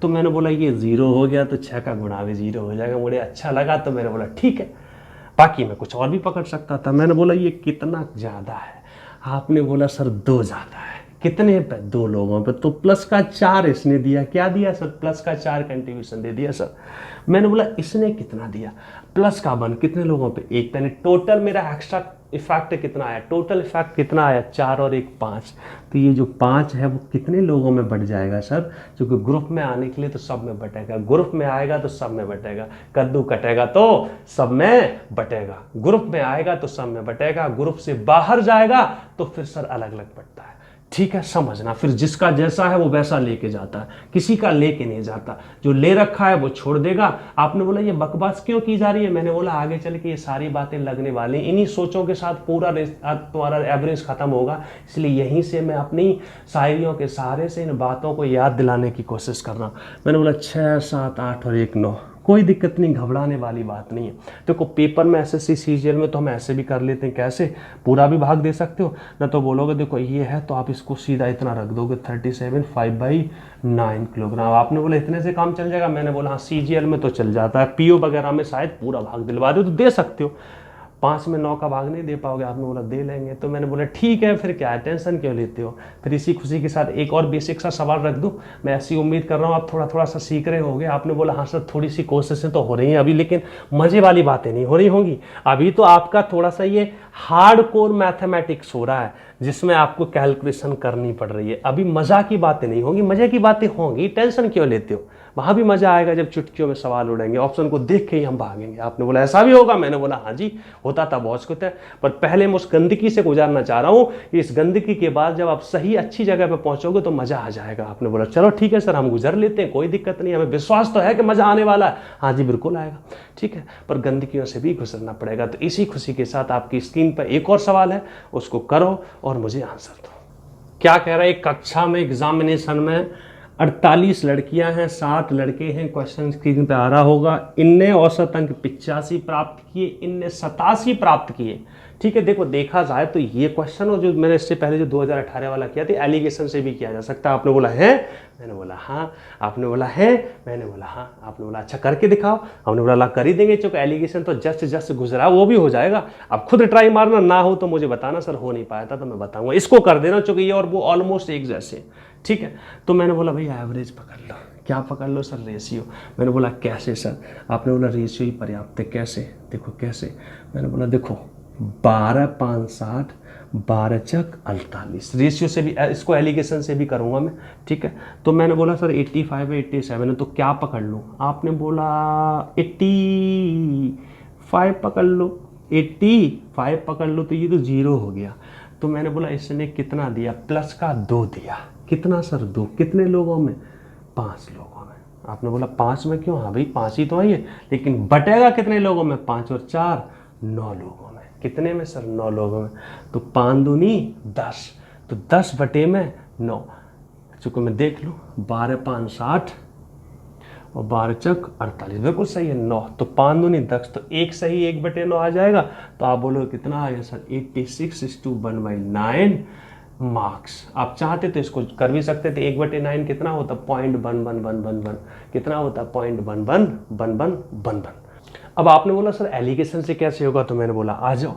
तो मैंने बोला ये 0 हो गया तो 6 का गुणा भी 0 हो जाएगा। मुझे अच्छा लगा तो मैंने बोला ठीक है, बाकी मैं कुछ और भी पकड़ सकता था। मैंने बोला ये कितना ज़्यादा है, आपने बोला सर 2 ज़्यादा है। कितने पे, 2 लोगों पे, तो प्लस का 4 इसने दिया। क्या दिया सर, प्लस का 4 कंट्रीब्यूशन दे दिया सर। मैंने बोला इसने कितना दिया, प्लस का 1, कितने लोगों पे, 1 पे। टोटल मेरा एक्स्ट्रा इफेक्ट कितना आया, टोटल इफेक्ट कितना आया, 4 और 1 5। तो ये जो 5 है वो कितने लोगों में बढ़ जाएगा सर, क्योंकि ग्रुप में आने के लिए तो सब में बटेगा, ग्रुप में आएगा तो सब में बटेगा, कद्दू कटेगा तो सब में बटेगा, ग्रुप में आएगा तो सब में बटेगा, ग्रुप से बाहर जाएगा तो फिर सर अलग अलग बटता है। ठीक है, समझना, फिर जिसका जैसा है वो वैसा लेके जाता है, किसी का लेके नहीं जाता। जो ले रखा है वो छोड़ देगा। आपने बोला ये बकवास क्यों की जा रही है, मैंने बोला आगे चल के ये सारी बातें लगने वाली, इन्हीं सोचों के साथ पूरा तुम्हारा एवरेज खत्म होगा। इसलिए यहीं से मैं अपनी शायरियों के सहारे से इन बातों को याद दिलाने की कोशिश कर रहा हूँ। मैंने बोला 6, 7, 8 और 1 9, कोई दिक्कत नहीं, घबराने वाली बात नहीं है। देखो पेपर में एसएससी सीजीएल में तो हम ऐसे भी कर लेते हैं, कैसे पूरा भी भाग दे सकते हो ना, तो बोलोगे देखो ये है तो आप इसको सीधा इतना रख दोगे 37 5/9 किलोग्राम। आपने बोला इतने से काम चल जाएगा, मैंने बोला हाँ सीजीएल में तो चल जाता है, पीओ वगैरह में शायद पूरा भाग दिलवा दो तो दे सकते हो। 5 में 9 का भाग नहीं दे पाओगे। आपने बोला दे लेंगे। तो मैंने बोला ठीक है, फिर क्या है, टेंशन क्यों लेते हो। फिर इसी खुशी के साथ एक और बेसिक सा सवाल रख दूं, मैं ऐसी उम्मीद कर रहा हूँ आप थोड़ा थोड़ा सा सीख रहे होंगे। आपने बोला हाँ सर थोड़ी सी कोशिशें तो हो रही हैं अभी, लेकिन मजे वाली बातें नहीं हो रही होंगी अभी। तो आपका थोड़ा सा ये हार्डकोर मैथमेटिक्स हो रहा है, जिसमें आपको कैलकुलेशन करनी पड़ रही है। अभी मजा की बातें नहीं होंगी, मजे की बातें होंगी। टेंशन क्यों लेते हो, वहां भी मजा आएगा जब चुटकियों में सवाल उड़ेंगे, ऑप्शन को देख के ही हम भागेंगे। आपने बोला ऐसा भी होगा, मैंने बोला हाँ जी होता था, बहुत कुछ है, पर पहले मैं उस गंदगी से गुजारना चाह रहा हूं कि इस गंदगी के बाद जब आप सही अच्छी जगह पर पहुंचोगे तो मजा आ जाएगा। आपने बोला चलो ठीक है सर हम गुजर लेते हैं, कोई दिक्कत नहीं, हमें विश्वास तो है कि मजा आने वाला है। हाँ जी बिल्कुल आएगा, ठीक है, पर गंदगियों से भी गुजरना पड़ेगा। तो इसी खुशी के साथ आपकी स्क्रीन पर एक और सवाल है, उसको करो और मुझे आंसर दो। क्या कह रहा है, एक कक्षा में एग्जामिनेशन में 48 लड़कियां हैं, 7 लड़के हैं, क्वेश्चन स्क्रीन पे आ रहा होगा। इनने औसत अंक 85 प्राप्त किए, इनने 87 प्राप्त किए। ठीक है, देखो देखा जाए तो ये क्वेश्चन और जो मैंने इससे पहले जो 2018 वाला किया था एलिगेशन से भी किया जा सकता है। आपने बोला है, मैंने बोला हाँ, आपने बोला है, मैंने बोला हाँ, आपने बोला अच्छा करके दिखाओ, हमने बोला ला कर ही देंगे, चूंकि एलिगेशन तो जस्ट गुजरा वो भी हो जाएगा। अब खुद ट्राई मारना, ना हो तो मुझे बताना सर हो नहीं पाया था तो मैं बताऊंगा, इसको कर देना चूंकि ये और वो ऑलमोस्ट एक जैसे। ठीक है, तो मैंने बोला भाई एवरेज पकड़ लो। क्या पकड़ लो सर, रेशियो। मैंने बोला कैसे सर, आपने बोला रेशियो ही पर्याप्त है। कैसे, देखो कैसे, मैंने बोला देखो 12 5 60, 12 चक 48, रेशियो से भी, इसको एलिगेशन से भी करूँगा मैं। ठीक है, तो मैंने बोला सर 85 है 87 है तो क्या पकड़ लूँ। आपने बोला 85 पकड़ लो, 85 पकड़ लो, तो ये तो 0 हो गया। तो मैंने बोला इसने कितना दिया, प्लस का 2 दिया। कितना सर, 2, कितने लोगों में, 5 लोगों में। आपने बोला 5 में क्यों, हाँ भाई 5 ही तो आई है, लेकिन बटेगा कितने लोगों में, 5 और 4 9 लोगों में। कितने में सर, 9 लोगों में। तो 5 दूनी 10, तो 10 बटे में 9, चूंकि मैं देख लूँ 12 5 60 और 12 चक 48, बिल्कुल सही है 9। तो 5 दूनी 10, तो एक सही 1 बटे 9 आ जाएगा। तो आप बोलो कितना आ गया सर, 86/9 मार्क्स। आप चाहते तो इसको कर भी सकते थे, 1/9 कितना होता, 0.1111, कितना होता 0.1111। अब आपने बोला सर एलिगेशन से कैसे होगा, तो मैंने बोला आ जाओ।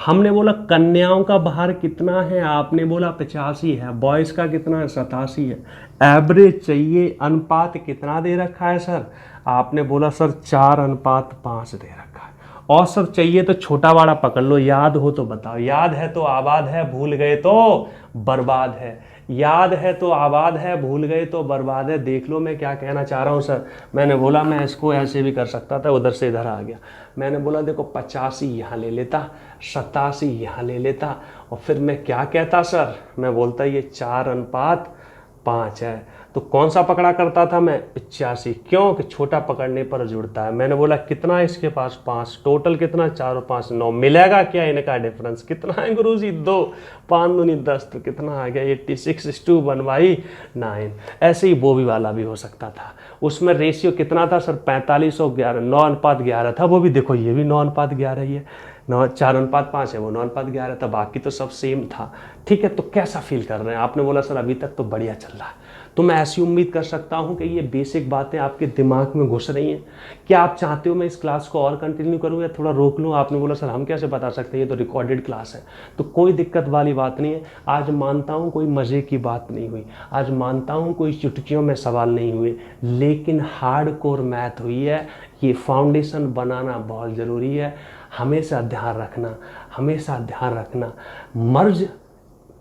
हमने बोला कन्याओं का भार कितना है, आपने बोला 85 है, बॉयज का कितना है 87 है। एवरेज चाहिए, अनुपात कितना दे रखा है सर, आपने बोला सर 4:5 दे रखा है। औसत चाहिए तो छोटा बड़ा पकड़ लो, याद हो तो बताओ। याद है तो आबाद है, भूल गए तो बर्बाद है। याद है तो आबाद है, भूल गए तो बर्बाद है। देख लो मैं क्या कहना चाह रहा हूँ सर। मैंने बोला मैं इसको ऐसे भी कर सकता था, उधर से इधर आ गया। मैंने बोला देखो 85 यहाँ ले लेता, 87 यहाँ ले लेता, और फिर मैं क्या कहता सर, मैं बोलता ये 4:5 है। तो कौन सा पकड़ा करता था मैं, 85, क्यों कि छोटा पकड़ने पर जुड़ता है। मैंने बोला कितना है इसके पास, 5, टोटल कितना, 4 और 5 9, मिलेगा क्या इनका डिफरेंस, कितना है गुरुजी 2, 5 दूनी 10, तो कितना आ गया 86/9। ऐसे ही वो भी वाला भी हो सकता था। उसमें रेशियो कितना था सर, 45 और 11, 9:11 था। वो भी देखो ये भी 9:11 ही है, 4:5 है, वो 9:11 था, बाकी तो सब सेम था। ठीक है, तो कैसा फील कर रहे हैं। आपने बोला सर अभी तक तो बढ़िया चल रहा है। तो मैं ऐसी उम्मीद कर सकता हूं कि ये बेसिक बातें आपके दिमाग में घुस रही हैं। क्या आप चाहते हो मैं इस क्लास को और कंटिन्यू करूं या थोड़ा रोक लूं। आपने बोला सर हम कैसे बता सकते हैं, ये तो रिकॉर्डेड क्लास है। तो कोई दिक्कत वाली बात नहीं है। आज मानता हूं कोई मज़े की बात नहीं हुई, आज मानता हूं कोई चुटकियों में सवाल नहीं हुए, लेकिन हार्डकोर मैथ हुई है। ये फाउंडेशन बनाना बहुत ज़रूरी है। हमेशा ध्यान रखना, हमेशा ध्यान रखना, मर्ज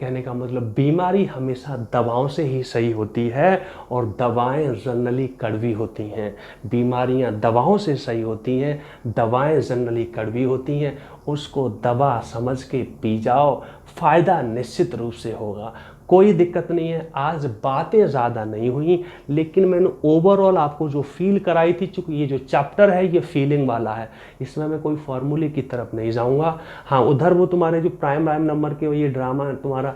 कहने का मतलब बीमारी हमेशा दवाओं से ही सही होती है, और दवाएं जनरली कड़वी होती हैं। बीमारियां दवाओं से सही होती हैं, दवाएं जनरली कड़वी होती हैं। उसको दवा समझ के पी जाओ, फ़ायदा निश्चित रूप से होगा, कोई दिक्कत नहीं है। आज बातें ज़्यादा नहीं हुई, लेकिन मैंने ओवरऑल आपको जो फील कराई थी, चूँकि ये जो चैप्टर है ये फीलिंग वाला है, इसमें मैं कोई फॉर्मूले की तरफ नहीं जाऊंगा। हाँ, उधर वो तुम्हारे जो प्राइम नंबर के ये ड्रामा तुम्हारा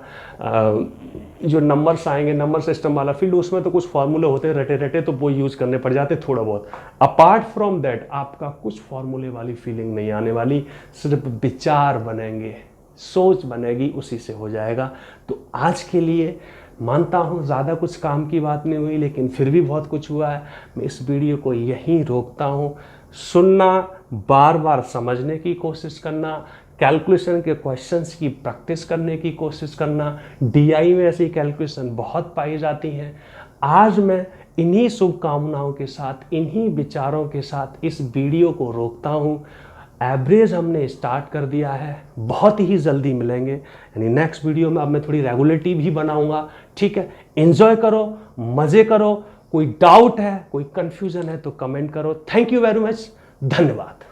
जो नंबर्स आएंगे, नंबर सिस्टम वाला फील्ड, उसमें तो कुछ फॉर्मूले होते हैं रटे रटे, तो वो यूज़ करने पड़ जाते थोड़ा बहुत। अपार्ट फ्रॉम दैट आपका कुछ फॉर्मूले वाली फीलिंग नहीं आने वाली, सिर्फ विचार बनेंगे, सोच बनेगी, उसी से हो जाएगा। तो आज के लिए मानता हूँ ज़्यादा कुछ काम की बात नहीं हुई, लेकिन फिर भी बहुत कुछ हुआ है। मैं इस वीडियो को यहीं रोकता हूँ। सुनना, बार बार समझने की कोशिश करना, कैलकुलेशन के क्वेश्चंस की प्रैक्टिस करने की कोशिश करना। डीआई में ऐसी कैलकुलेशन बहुत पाई जाती हैं। आज मैं इन्हीं शुभकामनाओं के साथ, इन्हीं विचारों के साथ इस वीडियो को रोकता हूँ। एवरेज हमने स्टार्ट कर दिया है, बहुत ही जल्दी मिलेंगे, यानी नेक्स्ट वीडियो में अब मैं थोड़ी रेगुलरिटी भी बनाऊंगा। ठीक है, एंजॉय करो, मजे करो। कोई डाउट है, कोई कंफ्यूजन है तो कमेंट करो। थैंक यू वेरी मच, धन्यवाद।